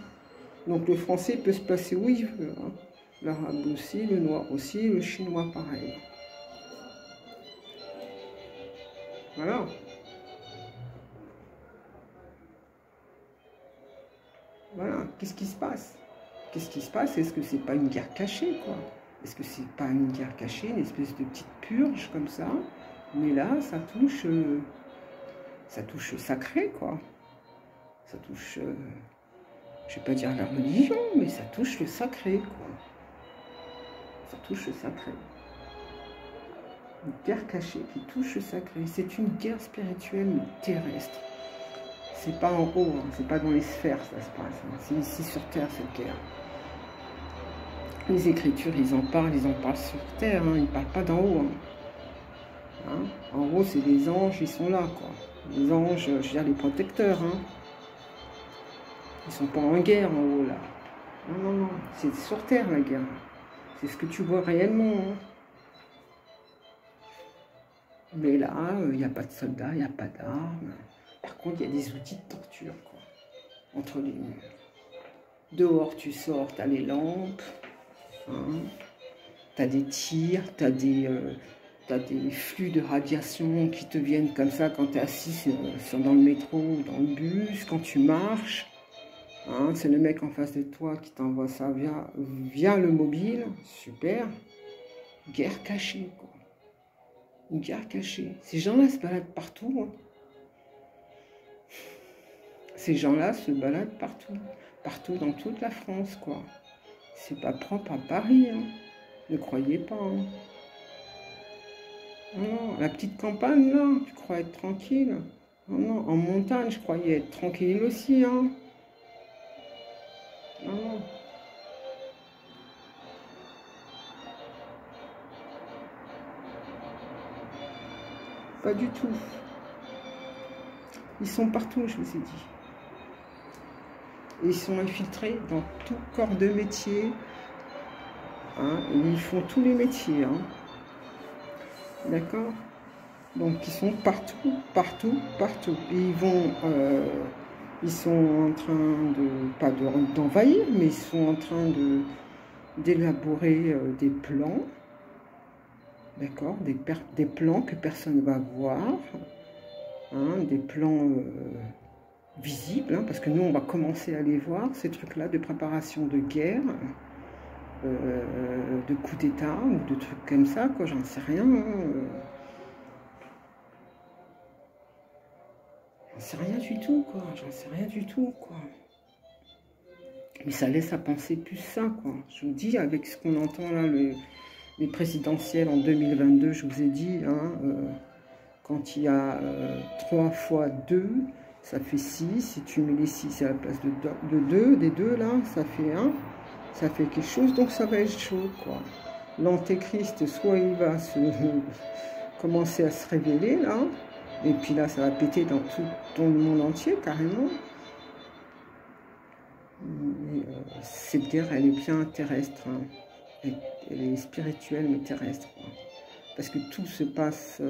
Donc le français peut se placer où il veut, hein. L'arabe aussi, le noir aussi, le chinois pareil. Voilà. Voilà, qu'est-ce qui se passe? Qu'est-ce qui se passe? Est-ce que c'est pas une guerre cachée, quoi? Est-ce que c'est pas une guerre cachée, une espèce de petite purge comme ça? Mais là, ça touche sacré, quoi. Ça touche, je vais pas dire la religion, mais ça touche le sacré, quoi. Ça touche le sacré. Une guerre cachée qui touche le sacré. C'est une guerre spirituelle, mais terrestre. C'est pas en haut, hein, c'est pas dans les sphères, ça se passe. Hein. C'est ici sur Terre, cette guerre. Les Écritures, ils en parlent sur Terre, hein, ils parlent pas d'en haut. Hein. Hein? En haut, c'est les anges, ils sont là, quoi. Les anges, je veux dire, les protecteurs. Hein. Ils sont pas en guerre, en haut, là. Non, non, non, c'est sur Terre, la guerre. C'est ce que tu vois réellement. Hein. Mais là, il n'y a pas de soldats, il n'y a pas d'armes. Par contre, il y a des outils de torture, quoi, entre les murs. Dehors, tu sors, tu as les lampes, hein, tu as des tirs, tu as des flux de radiation qui te viennent comme ça quand tu es assis dans le métro ou dans le bus, quand tu marches. Hein, c'est le mec en face de toi qui t'envoie ça via le mobile. Super. Guerre cachée, quoi. Une guerre cachée. Ces gens-là se baladent partout. Hein. Ces gens-là se baladent partout. Partout dans toute la France, quoi. C'est pas propre à Paris, hein. Ne croyez pas, hein. Non, la petite campagne, là, tu crois être tranquille. Non, non, en montagne, je croyais être tranquille aussi, hein. Non, non. Pas du tout. Ils sont partout, je vous ai dit. Et ils sont infiltrés dans tout corps de métier. Hein, et ils font tous les métiers. Hein. D'accord? Donc ils sont partout, partout, partout. Et ils sont en train de, pas d'envahir, mais ils sont en train d'élaborer des plans. D'accord? Des plans que personne ne va voir. Hein, des plans visibles, hein, parce que nous, on va commencer à les voir, ces trucs-là de préparation de guerre, de coup d'État, ou de trucs comme ça, quoi, j'en sais rien. Hein, j'en sais rien du tout, quoi, j'en sais rien du tout, quoi. Mais ça laisse à penser plus ça, quoi. Je vous dis, avec ce qu'on entend là, les présidentielles en 2022, je vous ai dit, hein, quand il y a 3 fois 2, ça fait 6. Si tu mets les 6 à la place de 2, des 2 là, ça fait 1. Ça fait quelque chose, donc ça va être chaud, quoi. L'antéchrist, soit il va commencer à se révéler, là, et puis là, ça va péter dans le monde entier, carrément. Mais, cette guerre, elle est bien terrestre, hein. Elle est spirituelle, mais terrestre, quoi. Parce que tout se passe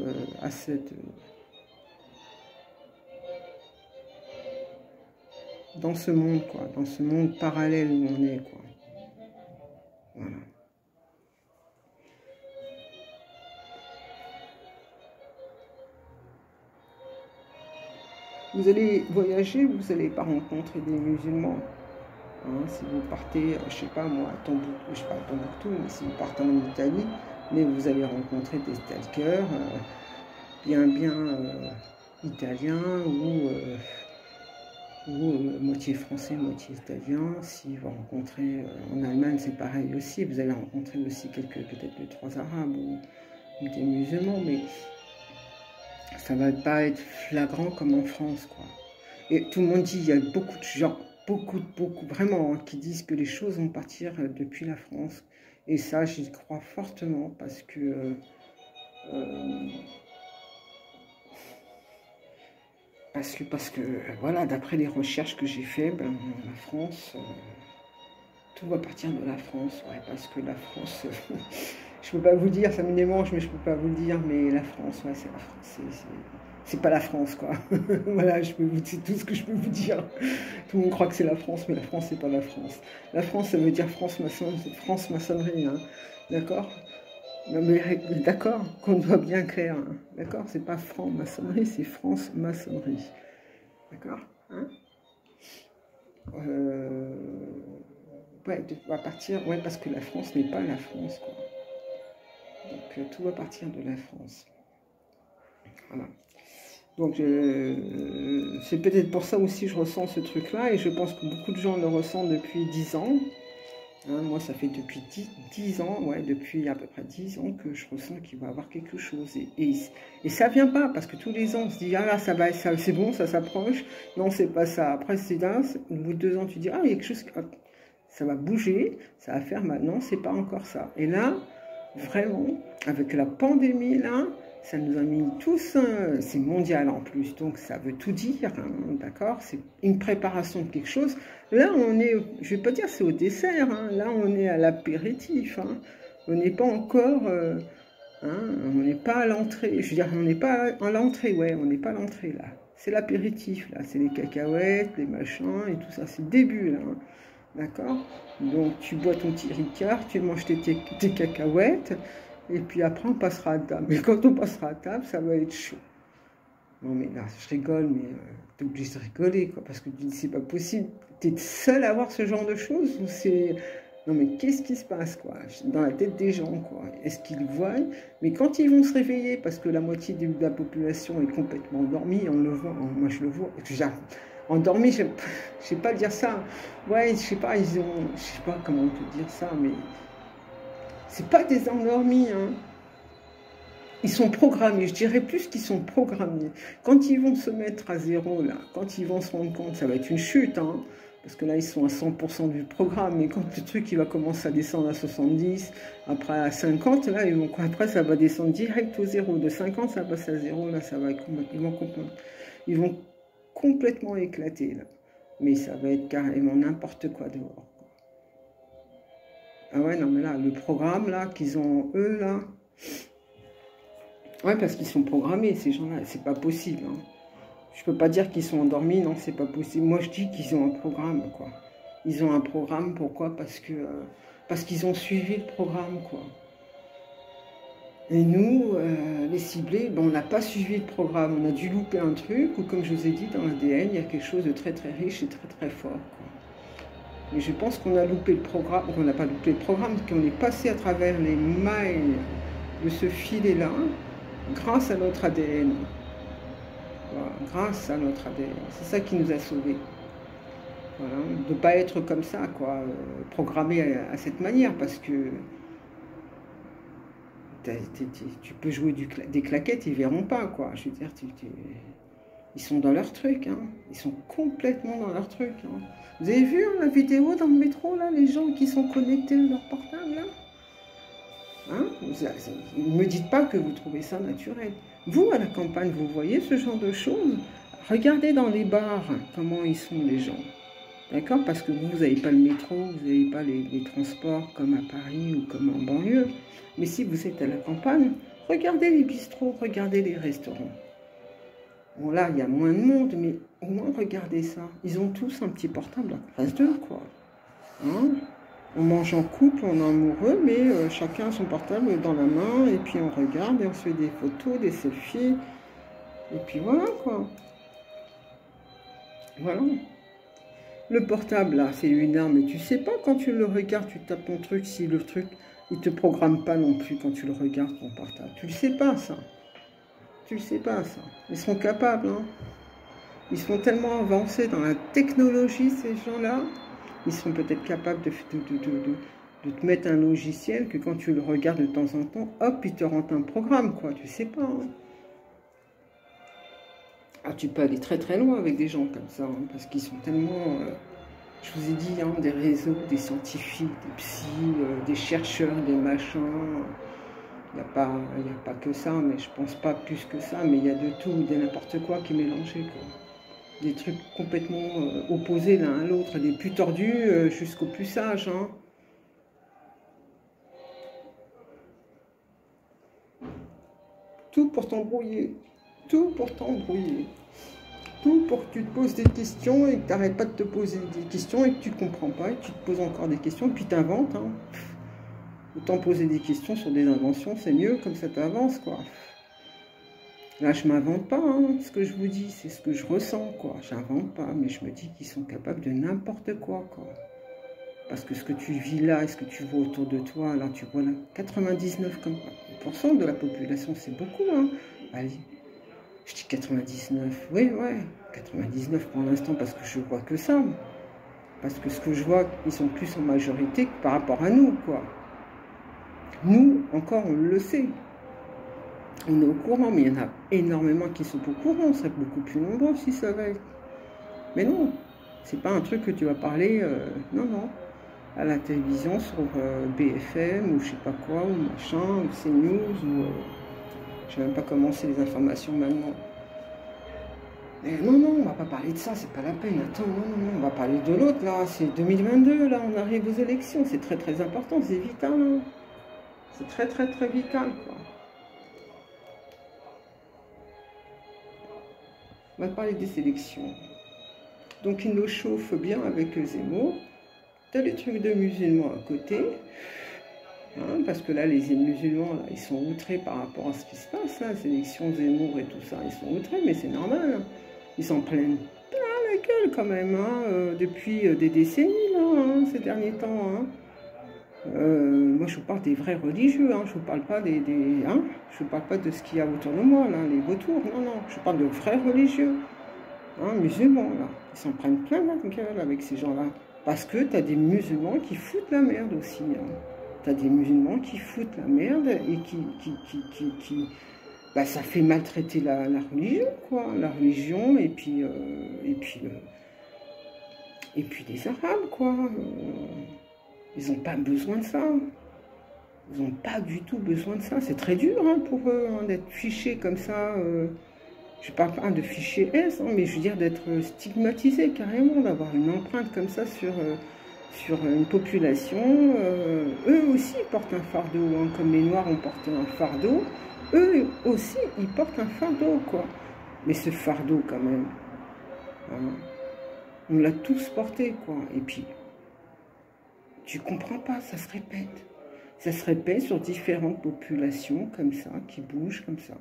à dans ce monde, quoi, dans ce monde parallèle où on est, quoi. Voilà. Vous allez voyager, vous n'allez pas rencontrer des musulmans. Hein, si vous partez, je sais pas moi, à Tombouctou, je sais pas à Tombouctou, mais si vous partez en Italie, mais vous allez rencontrer des stalkers bien italiens ou moitié français, moitié italien. Si vous rencontrez en Allemagne, c'est pareil aussi. Vous allez rencontrer aussi peut-être 2-3 arabes ou des musulmans, mais ça va pas être flagrant comme en France, quoi. Et tout le monde dit, il y a beaucoup de gens, beaucoup, vraiment, hein, qui disent que les choses vont partir depuis la France. Et ça, j'y crois fortement, parce que voilà, d'après les recherches que j'ai fait, ben, la France, tout va partir de la France, ouais, parce que la France, je peux pas vous dire, ça me démange, mais je peux pas vous le dire, mais la France, ouais, c'est la France, c'est pas la France, quoi. Voilà, c'est tout ce que je peux vous dire. Tout le monde croit que c'est la France, mais la France, c'est pas la France. La France, ça veut dire France maçonnerie, hein, d'accord? D'accord, qu'on doit bien clair, hein, d'accord? C'est pas franc-maçonnerie, c'est France-maçonnerie, d'accord, hein? Ouais, va partir, ouais, parce que la France n'est pas la France, quoi. Donc, tout va partir de la France. Voilà. Donc, c'est peut-être pour ça aussi que je ressens ce truc-là, et je pense que beaucoup de gens le ressentent depuis 10 ans. Hein, moi, ça fait depuis 10 ans, ouais, depuis à peu près 10 ans que je ressens qu'il va y avoir quelque chose. Et ça vient pas, parce que tous les ans, on se dit, ah là, c'est bon, ça s'approche. Non, c'est pas ça. Après, c'est là, au bout de 2 ans, tu dis, ah, il y a quelque chose, ça va bouger, ça va faire mal. Non, c'est pas encore ça. Et là, vraiment, avec la pandémie, là, ça nous a mis tous, c'est mondial en plus, donc ça veut tout dire, hein, d'accord? C'est une préparation de quelque chose. Là, on est, je vais pas dire c'est au dessert, hein, là on est à l'apéritif, hein. On n'est pas encore Hein, on n'est pas à l'entrée, je veux dire, on n'est pas à l'entrée, ouais, on n'est pas à l'entrée, là. C'est l'apéritif, là, c'est les cacahuètes, les machins, et tout ça, c'est le début, là. Hein. D'accord? Donc, tu bois ton petit Ricard, tu manges tes cacahuètes, et puis après, on passera à table. Mais quand on passera à table, ça va être chaud. Non, mais là, je rigole, mais t'es obligé de rigoler, quoi, parce que tu dis, c'est pas possible. T'es seul à voir ce genre de choses, ou c'est... Non, mais qu'est-ce qui se passe, quoi, dans la tête des gens, quoi? Est-ce qu'ils voient? Mais quand ils vont se réveiller, parce que la moitié de la population est complètement endormie, on le voit, moi je le vois, endormi, je sais pas dire ça. Ouais, je sais pas, je sais pas comment on peut dire ça, mais c'est pas des endormis, hein. Ils sont programmés, je dirais plus qu'ils sont programmés. Quand ils vont se mettre à zéro, là, quand ils vont se rendre compte, ça va être une chute, hein, parce que là, ils sont à 100% du programme, mais quand le truc, il va commencer à descendre à 70, après à 50, là, après, ça va descendre direct au zéro. De 50, ça passe à zéro, là, ça va être ils vont complètement éclater, là. Mais ça va être carrément n'importe quoi dehors. Ah ouais, non, mais là, le programme, là, qu'ils ont, eux, là... Ouais, parce qu'ils sont programmés, ces gens-là, c'est pas possible. Hein. Je peux pas dire qu'ils sont endormis, non, c'est pas possible. Moi, je dis qu'ils ont un programme, quoi. Ils ont un programme, pourquoi? Parce qu'ils ont suivi le programme, quoi. Et nous, les ciblés, ben, on n'a pas suivi le programme. On a dû louper un truc, ou comme je vous ai dit, dans l'ADN, il y a quelque chose de très très riche et très très fort, quoi. Mais je pense qu'on a loupé le programme, qu'on n'a pas loupé le programme, qu'on est passé à travers les mailles de ce filet-là, grâce à notre ADN. Voilà, grâce à notre ADN. C'est ça qui nous a sauvés. Voilà, de ne pas être comme ça, quoi, programmé à cette manière, parce que tu peux jouer des claquettes, ils ne verront pas, quoi. Je veux dire, ils sont dans leur truc, hein. Ils sont complètement dans leur truc. Hein. Vous avez vu hein, la vidéo dans le métro, là, les gens qui sont connectés à leur portable, là? Hein? Ne me dites pas que vous trouvez ça naturel. Vous, à la campagne, vous voyez ce genre de choses? Regardez dans les bars comment ils sont les gens. D'accord? Parce que vous n'avez pas le métro, vous n'avez pas les transports comme à Paris ou comme en banlieue. Mais si vous êtes à la campagne, regardez les bistrots, regardez les restaurants. Bon, là, il y a moins de monde, mais au moins, regardez ça. Ils ont tous un petit portable en face d'eux, quoi. Hein? On mange en couple, on est amoureux, mais chacun a son portable dans la main, et puis on regarde, et on se fait des photos, des selfies, et puis voilà, quoi. Voilà. Le portable, là, c'est une arme, et tu sais pas, quand tu le regardes, tu tapes ton truc, si le truc, il te programme pas non plus quand tu le regardes, ton portable. Tu le sais pas, ça. Tu le sais pas, ça. Ils sont capables, hein. Ils sont tellement avancés dans la technologie, ces gens-là. Ils sont peut-être capables de te mettre un logiciel que quand tu le regardes de temps en temps, hop, il te rentre un programme, quoi. Tu sais pas. Hein. Ah, tu peux aller très très loin avec des gens comme ça, hein, parce qu'ils sont tellement... je vous ai dit, hein, des réseaux, des scientifiques, des psys, des chercheurs, des machins. Il n'y a pas que ça, mais je pense pas plus que ça, mais il y a de tout, de n'importe quoi qui est mélangé, quoi. Des trucs complètement opposés l'un à l'autre, des plus tordus jusqu'aux plus sages. Hein. Tout pour t'embrouiller. Tout pour t'embrouiller. Tout pour que tu te poses des questions et que tu n'arrêtes pas de te poser des questions et que tu ne comprends pas et que tu te poses encore des questions et puis tu inventes. Hein. Autant poser des questions sur des inventions, c'est mieux, comme ça t'avances, quoi. Là, je m'invente pas, hein, ce que je vous dis, c'est ce que je ressens, quoi. J'invente pas, mais je me dis qu'ils sont capables de n'importe quoi, quoi. Parce que ce que tu vis là et ce que tu vois autour de toi, là, tu vois là, 99% de la population, c'est beaucoup, hein. Allez, je dis 99, oui, ouais, 99 pour l'instant, parce que je vois que ça. Parce que ce que je vois, ils sont plus en majorité que par rapport à nous, quoi. Nous, encore, on le sait. On est au courant, mais il y en a énormément qui sont au courant. On serait beaucoup plus nombreux si ça va être. Mais non, c'est pas un truc que tu vas parler, non, non, à la télévision sur BFM ou je sais pas quoi, ou machin, ou CNews, ou je sais même pas comment c'est les informations maintenant. Mais non, non, on va pas parler de ça, c'est pas la peine. Attends, non, non, non, on va parler de l'autre, là, c'est 2022, là, on arrive aux élections, c'est très très important, c'est vital, hein. C'est très très très vital, quoi. On va parler des élections. Donc ils nous chauffent bien avec Zemmour. T'as les trucs de musulmans à côté. Hein, parce que là, les musulmans, là, ils sont outrés par rapport à ce qui se passe, là, les élections Zemmour et tout ça, ils sont outrés, mais c'est normal. Hein. Ils s'en prennent plein la gueule quand même, hein, depuis des décennies, là, hein, ces derniers temps. Hein. Moi, je vous parle des vrais religieux, hein, je vous parle pas hein, je vous parle pas de ce qu'il y a autour de moi, là, les vautours, non, non, je parle de vrais religieux, hein, musulmans, là. Ils s'en prennent plein la gueule avec ces gens-là. Parce que tu as des musulmans qui foutent la merde aussi, hein. T'as des musulmans qui foutent la merde et bah, ça fait maltraiter la religion, quoi. La religion et puis les Arabes, quoi. Ils n'ont pas besoin de ça. Ils n'ont pas du tout besoin de ça. C'est très dur hein, pour eux hein, d'être fichés comme ça. Je ne parle pas de fichier S, hein, mais je veux dire d'être stigmatisé carrément, d'avoir une empreinte comme ça sur une population. Eux aussi portent un fardeau, hein, comme les Noirs ont porté un fardeau. Eux aussi, ils portent un fardeau, quoi. Mais ce fardeau, quand même, on l'a tous porté, quoi. Et puis, tu comprends pas, ça se répète. Ça se répète sur différentes populations, comme ça, qui bougent comme ça.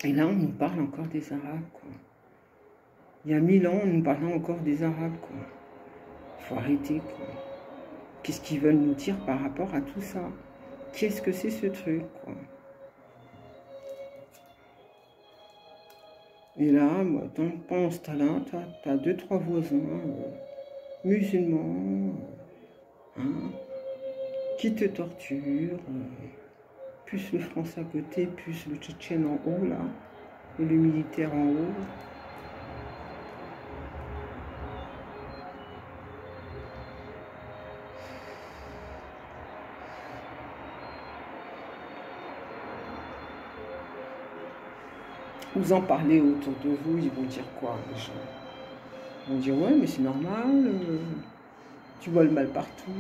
Et là, on nous parle encore des Arabes, quoi. Il y a 1000 ans, on nous parlait encore des Arabes, quoi. Il faut arrêter, quoi. Qu'est-ce qu'ils veulent nous dire par rapport à tout ça? Qu'est-ce que c'est ce truc, quoi? Et là, moi, pendant ce temps-là, t'as 2-3 voisins musulmans hein, qui te torturent, plus le français à côté, plus le tchétchène en haut, là, et le militaire en haut. Vous en parlez autour de vous, ils vont dire quoi, les gens? Ils vont dire, ouais, mais c'est normal, tu vois le mal partout.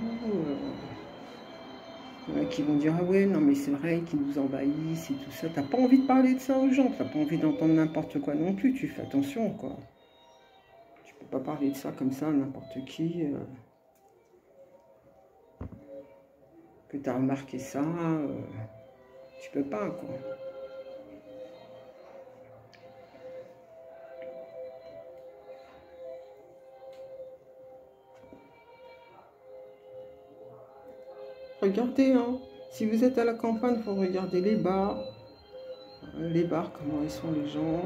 Il y en a qui vont dire, ah ouais, non, mais c'est vrai qu'ils nous envahissent et tout ça. T'as pas envie de parler de ça aux gens, t'as pas envie d'entendre n'importe quoi non plus, tu fais attention, quoi. Tu peux pas parler de ça comme ça à n'importe qui. Que t'as remarqué ça, tu peux pas, quoi. Regardez, hein, si vous êtes à la campagne, il faut regarder les bars. Les bars, comment ils sont les gens.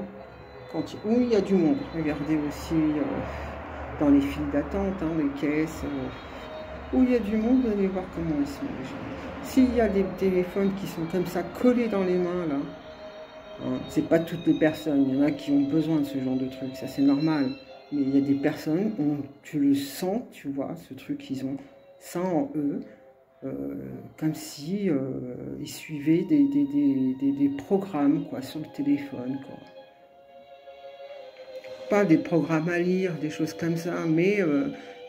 Où il y a du monde. Regardez aussi dans les files d'attente, hein, les caisses. Où il y a du monde, vous allez voir comment ils sont les gens. S'il y a des téléphones qui sont comme ça, collés dans les mains, là, hein, c'est pas toutes les personnes. Il y en a qui ont besoin de ce genre de truc, ça c'est normal. Mais il y a des personnes où tu le sens, tu vois, ce truc qu'ils ont ça en eux. Comme si ils suivaient des programmes quoi, sur le téléphone. Quoi. Pas des programmes à lire, des choses comme ça, mais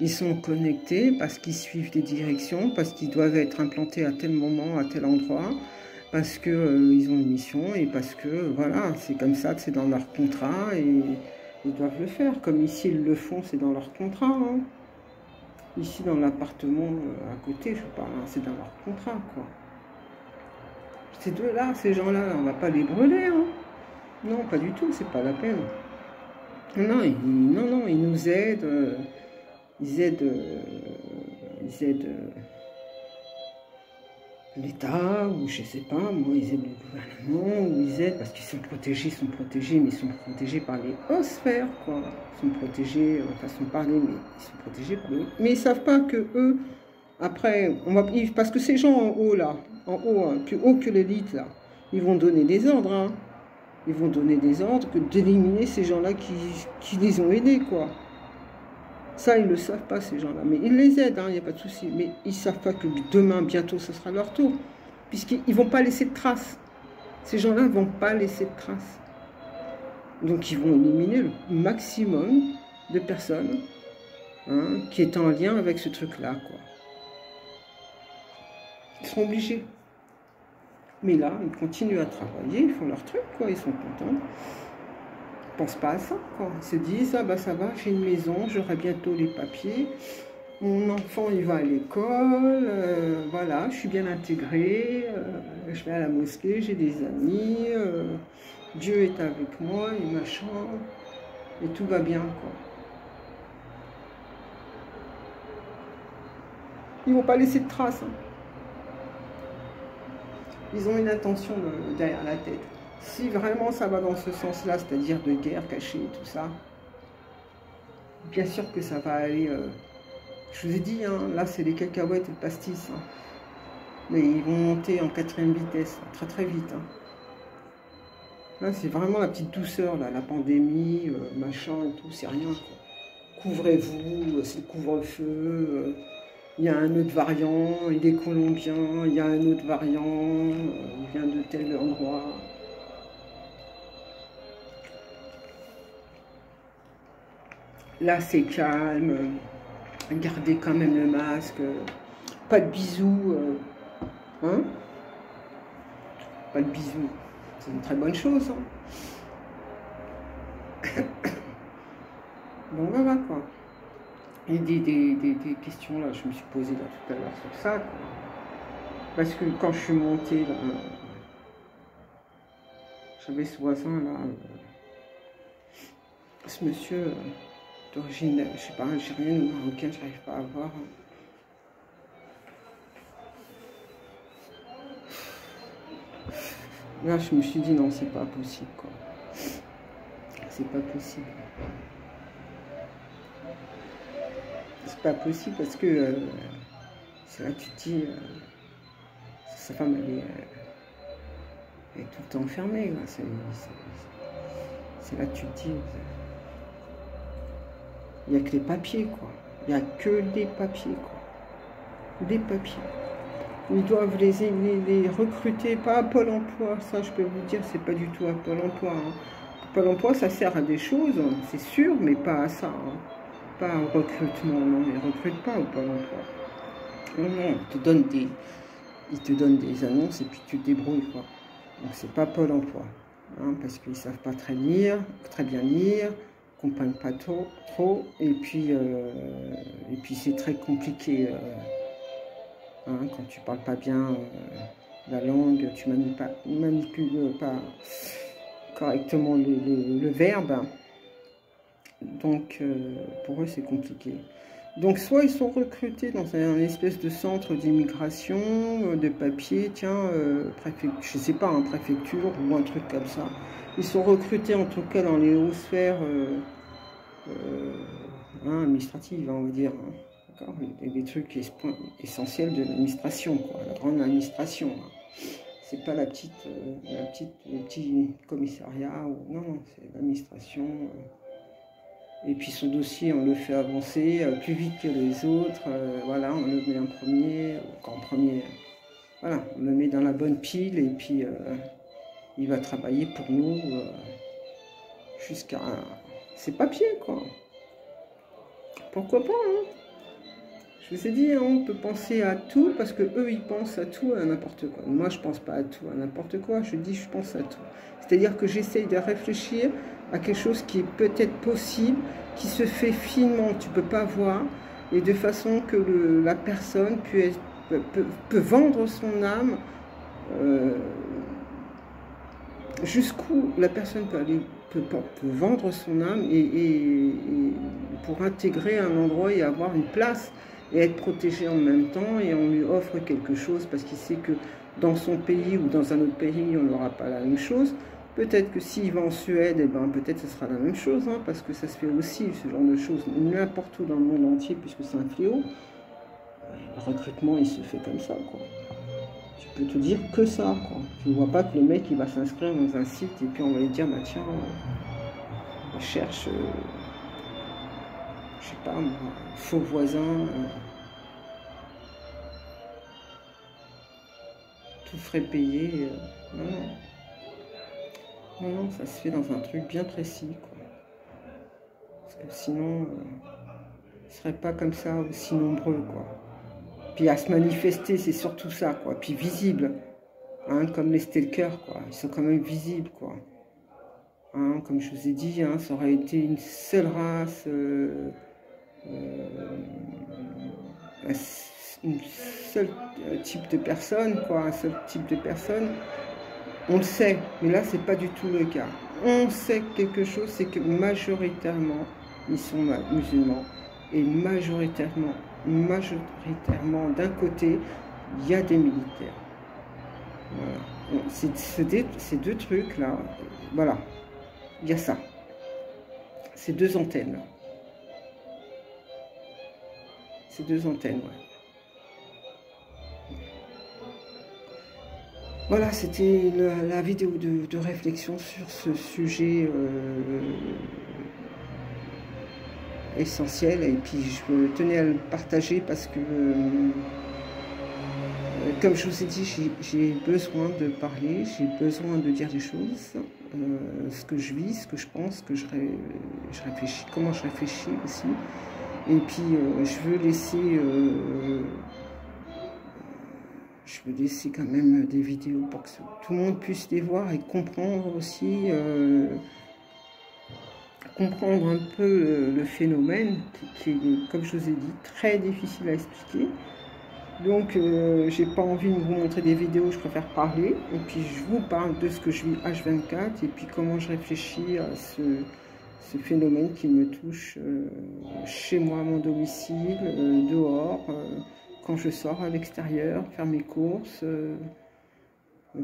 ils sont connectés parce qu'ils suivent des directions, parce qu'ils doivent être implantés à tel moment, à tel endroit, parce qu'ils ont une mission et parce que, voilà, c'est comme ça, c'est dans leur contrat et ils doivent le faire. Comme ici, ils le font, c'est dans leur contrat. Hein. Ici, dans l'appartement à côté, je parle, hein, c'est dans leur contrat, quoi. Ces deux-là, ces gens-là, on va pas les brûler, hein. Non, pas du tout, c'est pas la peine. Non, non, ils nous aident, ils aident l'État, ou je sais pas, moi, ils aident le gouvernement, ou ils aident, parce qu'ils sont protégés, mais ils sont protégés par les hautes sphères, quoi. Ils sont protégés, façon de parler, mais ils sont protégés par les... Mais ils savent pas que eux, après, parce que ces gens en haut, là, en haut, hein, plus haut que l'élite, là, ils vont donner des ordres, hein. Ils vont donner des ordres d'éliminer ces gens-là qui les ont aidés, quoi. Ça, ils ne le savent pas, ces gens-là. Mais ils les aident, il n'y a pas de souci. Mais ils ne savent pas que demain, bientôt, ce sera leur tour. Puisqu'ils ne vont pas laisser de traces. Ces gens-là ne vont pas laisser de traces. Donc, ils vont éliminer le maximum de personnes hein, qui est en lien avec ce truc-là, quoi. Ils seront obligés. Mais là, ils continuent à travailler, ils font leur truc, quoi, ils sont contents. Ils ne pensent pas à ça, quoi. Ils se disent, ah bah ça va, j'ai une maison, j'aurai bientôt les papiers. Mon enfant, il va à l'école, voilà, je suis bien intégrée, je vais à la mosquée, j'ai des amis, Dieu est avec moi, et machin, et tout va bien, quoi. Ils ne vont pas laisser de traces. Hein. Ils ont une intention derrière la tête. Si vraiment ça va dans ce sens-là, c'est-à-dire de guerre cachée et tout ça, bien sûr que ça va aller... je vous ai dit, hein, là c'est les cacahuètes et le pastis. Hein. Mais ils vont monter en 4e vitesse, très très vite. Hein. Là c'est vraiment la petite douceur, là, la pandémie, machin et tout, c'est rien. Couvrez-vous, c'est le couvre-feu. Il y a un autre variant, il est colombien, il y a un autre variant, il vient de tel endroit. Là c'est calme, gardez quand même le masque, pas de bisous, hein? Pas de bisous, c'est une très bonne chose. Hein. Donc voilà quoi. Et des questions là, je me suis posé là tout à l'heure sur ça. Quoi. Parce que quand je suis montée là, j'avais ce voisin là, ce monsieur d'origine, je sais pas, algérienne ou marocaine, j'arrive pas à voir. Là, je me suis dit non, c'est pas possible quoi. C'est pas possible. C'est pas possible parce que c'est là que tu te dis, sa femme elle est tout le temps enfermée. C'est là que tu te dis, il n'y a que les papiers quoi. Il n'y a que des papiers quoi. Des papiers. Ils doivent les recruter, pas à Pôle emploi, ça je peux vous dire, c'est pas du tout à Pôle emploi. Hein. Pôle emploi ça sert à des choses, c'est sûr, mais pas à ça. Hein. Pas au recrutement, non, ils ne recrutent pas au Pôle emploi. Non, non, ils te donnent des annonces et puis tu te débrouilles, quoi. Donc c'est pas Pôle emploi, hein, parce qu'ils ne savent pas très bien lire, ne comprennent pas trop, et puis c'est très compliqué. Hein, quand tu parles pas bien la langue, tu manipules pas correctement le verbe. Donc, pour eux, c'est compliqué. Donc, soit ils sont recrutés dans un espèce de centre d'immigration, de papier, tiens, je sais pas, préfecture ou un truc comme ça. Ils sont recrutés en tout cas dans les hautes sphères administratives, on va dire. Hein, d'accord, des trucs essentiels de l'administration, quoi, la grande administration. Hein. C'est pas le petit commissariat, non, c'est l'administration. Et puis son dossier, on le fait avancer plus vite que les autres. Voilà, on le met en premier, voilà, on le met dans la bonne pile et puis il va travailler pour nous jusqu'à ses papiers, quoi. Pourquoi pas, hein? Je vous ai dit, hein, on peut penser à tout parce que eux, ils pensent à tout, à n'importe quoi. Moi, je pense pas à tout, à n'importe quoi. Je dis, je pense à tout. C'est-à-dire que j'essaye de réfléchir à quelque chose qui est peut-être possible, qui se fait finement, tu peux pas voir, et de façon que la personne peut vendre son âme jusqu'où la personne peut vendre son âme et pour intégrer un endroit et avoir une place et être protégé en même temps, et on lui offre quelque chose parce qu'il sait que dans son pays ou dans un autre pays, on n'aura pas la même chose. Peut-être que s'il va en Suède, eh ben, peut-être que ce sera la même chose, hein, parce que ça se fait aussi, ce genre de choses, n'importe où dans le monde entier, puisque c'est un fléau. Le recrutement, il se fait comme ça, quoi. Tu peux te dire que ça, quoi. Tu ne vois pas que le mec, il va s'inscrire dans un site, et puis on va lui dire, bah tiens, on cherche, je sais pas, faux voisin, tout frais payé, non, non. Non, ça se fait dans un truc bien précis, quoi. Parce que sinon, ils ne seraient pas comme ça aussi nombreux, quoi. Puis à se manifester, c'est surtout ça, quoi. Puis visible. hein, comme les stalkers, quoi. Ils sont quand même visibles, quoi. Hein, comme je vous ai dit, hein, ça aurait été une seule race, un seul type de personne, quoi, un seul type de personne. On le sait, mais là, c'est pas du tout le cas. On sait quelque chose, c'est que majoritairement, ils sont musulmans. Et majoritairement, d'un côté, il y a des militaires. Voilà. Ces deux trucs-là, voilà, il y a ça. Ces deux antennes. Ces deux antennes, ouais. Voilà, c'était la vidéo de réflexion sur ce sujet essentiel. Et puis, je tenais à le partager parce que, comme je vous ai dit, j'ai besoin de parler, j'ai besoin de dire des choses, ce que je vis, ce que je pense, que je réfléchis, comment je réfléchis aussi. Et puis, je veux laisser quand même des vidéos pour que tout le monde puisse les voir et comprendre aussi, comprendre un peu le phénomène qui est, comme je vous ai dit, très difficile à expliquer. Donc, j'ai pas envie de vous montrer des vidéos, je préfère parler. Et puis, je vous parle de ce que je vis H24 et puis comment je réfléchis à ce phénomène qui me touche chez moi, à mon domicile, dehors, quand je sors à l'extérieur, faire mes courses, me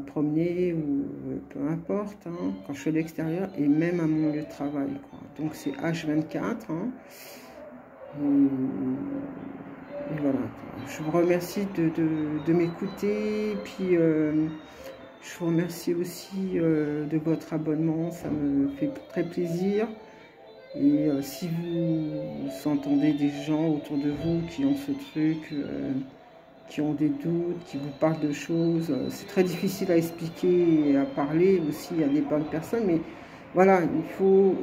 promener, ou peu importe, hein, quand je suis à l'extérieur, et même à mon lieu de travail, quoi. Donc c'est H24. Hein, et voilà. Je vous remercie de m'écouter, puis je vous remercie aussi de votre abonnement, ça me fait très plaisir. Et si vous entendez des gens autour de vous qui ont ce truc, qui ont des doutes, qui vous parlent de choses, c'est très difficile à expliquer et à parler aussi. Il y a des bonnes personnes, mais voilà,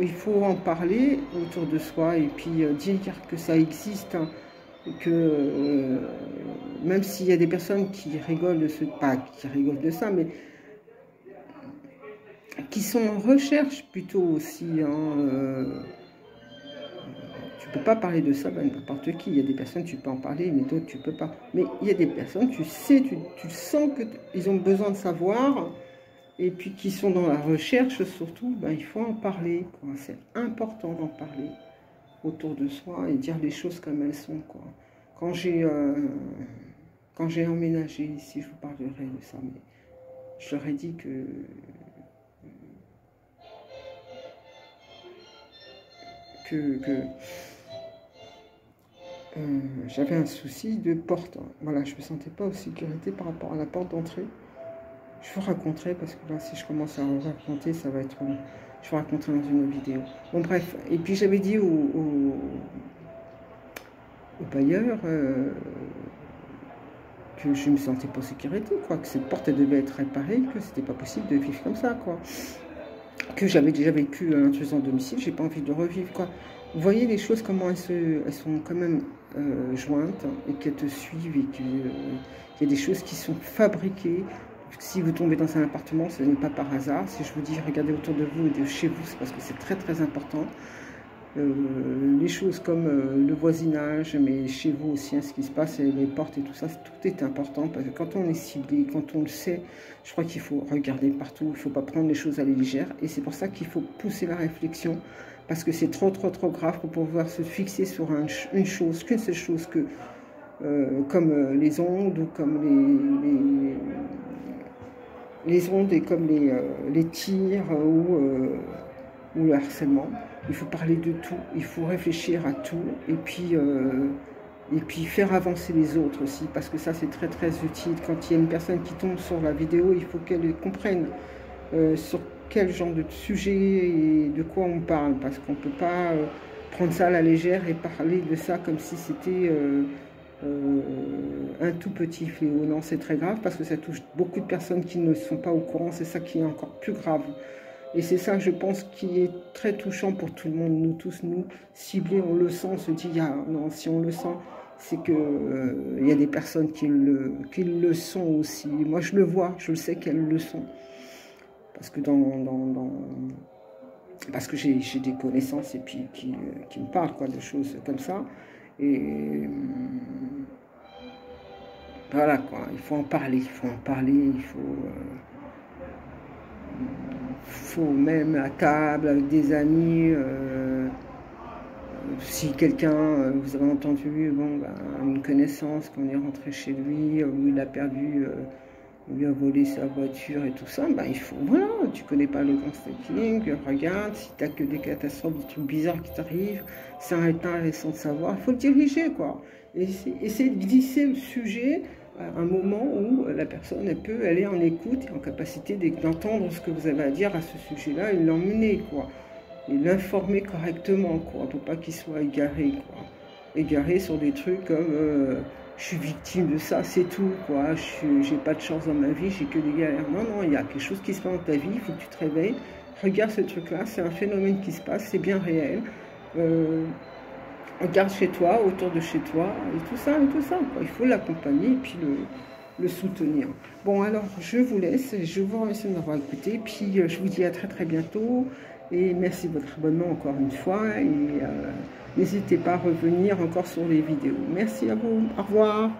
il faut en parler autour de soi et puis dire que ça existe, hein, et que même s'il y a des personnes qui rigolent de pas qui rigolent de ça, mais qui sont en recherche plutôt aussi, hein, tu peux pas parler de ça, ben, n'importe qui. Il y a des personnes, tu peux en parler, mais d'autres, tu peux pas. Mais il y a des personnes, tu sais, tu sens qu'ils ont besoin de savoir, et puis qui sont dans la recherche surtout, ben, il faut en parler. C'est important d'en parler autour de soi et dire les choses comme elles sont, quoi. Quand j'ai emménagé ici, je vous parlerai de ça, mais je leur ai dit que j'avais un souci de porte. Voilà, je ne me sentais pas en sécurité par rapport à la porte d'entrée. Je vous raconterai, parce que là, si je commence à raconter, ça va être... Je vous raconterai dans une vidéo. Bon, bref. Et puis, j'avais dit au bailleur que je ne me sentais pas en sécurité, quoi. Que cette porte, elle devait être réparée, que c'était pas possible de vivre comme ça, quoi. Que j'avais déjà vécu l'intrusion en domicile, j'ai pas envie de revivre, quoi. Vous voyez les choses, comment elles sont quand même jointes, hein, et qu'elles te suivent, et qu'il y a des choses qui sont fabriquées. Si vous tombez dans un appartement, ce n'est pas par hasard. Si je vous dis regardez autour de vous et de chez vous, c'est parce que c'est très très important. Les choses comme le voisinage, mais chez vous aussi, hein, ce qui se passe, les portes et tout ça, tout est important, parce que quand on est ciblé, quand on le sait, je crois qu'il faut regarder partout, il ne faut pas prendre les choses à la légère, et c'est pour ça qu'il faut pousser la réflexion, parce que c'est trop grave pour pouvoir se fixer sur une chose, qu'une seule chose, que comme les ondes, ou comme les ondes, et comme les tirs, ou le harcèlement. Il faut parler de tout, il faut réfléchir à tout, et puis faire avancer les autres aussi, parce que ça c'est très très utile. Quand il y a une personne qui tombe sur la vidéo, il faut qu'elle comprenne sur quel genre de sujet et de quoi on parle, parce qu'on ne peut pas prendre ça à la légère et parler de ça comme si c'était un tout petit fléau. Non, c'est très grave, parce que ça touche beaucoup de personnes qui ne sont pas au courant, c'est ça qui est encore plus grave. Et c'est ça, je pense, qui est très touchant pour tout le monde, nous tous, nous, ciblés, on le sent, on se dit, ah, non, si on le sent, c'est que il y a des personnes qui le sont aussi. Moi, je le vois, je le sais qu'elles le sont. Parce que parce que j'ai des connaissances et puis qui me parlent quoi, de choses comme ça. Et voilà quoi, il faut en parler, faut même à table avec des amis. Si quelqu'un, vous avez entendu, bon, ben, une connaissance, qu'on est rentré chez lui, où il a perdu, on lui a volé sa voiture et tout ça, ben, il faut, voilà, tu connais pas le constating, regarde, si tu n'as que des catastrophes, des trucs bizarres qui t'arrivent, c'est intéressant de savoir, il faut le diriger, quoi. Et essayer de glisser le sujet à un moment où la personne, elle peut aller en écoute et en capacité d'entendre ce que vous avez à dire à ce sujet-là et l'emmener, quoi. Et l'informer correctement, quoi, pour pas qu'il soit égaré, quoi. Égaré sur des trucs comme je suis victime de ça, c'est tout, quoi. J'ai pas de chance dans ma vie, j'ai que des galères. Non, non, il y a quelque chose qui se passe dans ta vie, il faut que tu te réveilles. Regarde ce truc-là, c'est un phénomène qui se passe, c'est bien réel. Regarde chez toi, autour de chez toi, et tout ça, quoi. Il faut l'accompagner et puis le soutenir. Bon, alors, je vous laisse, je vous remercie de m'avoir écouté, puis je vous dis à très très bientôt. Et merci de votre abonnement encore une fois. Et n'hésitez pas à revenir encore sur les vidéos. Merci à vous. Au revoir.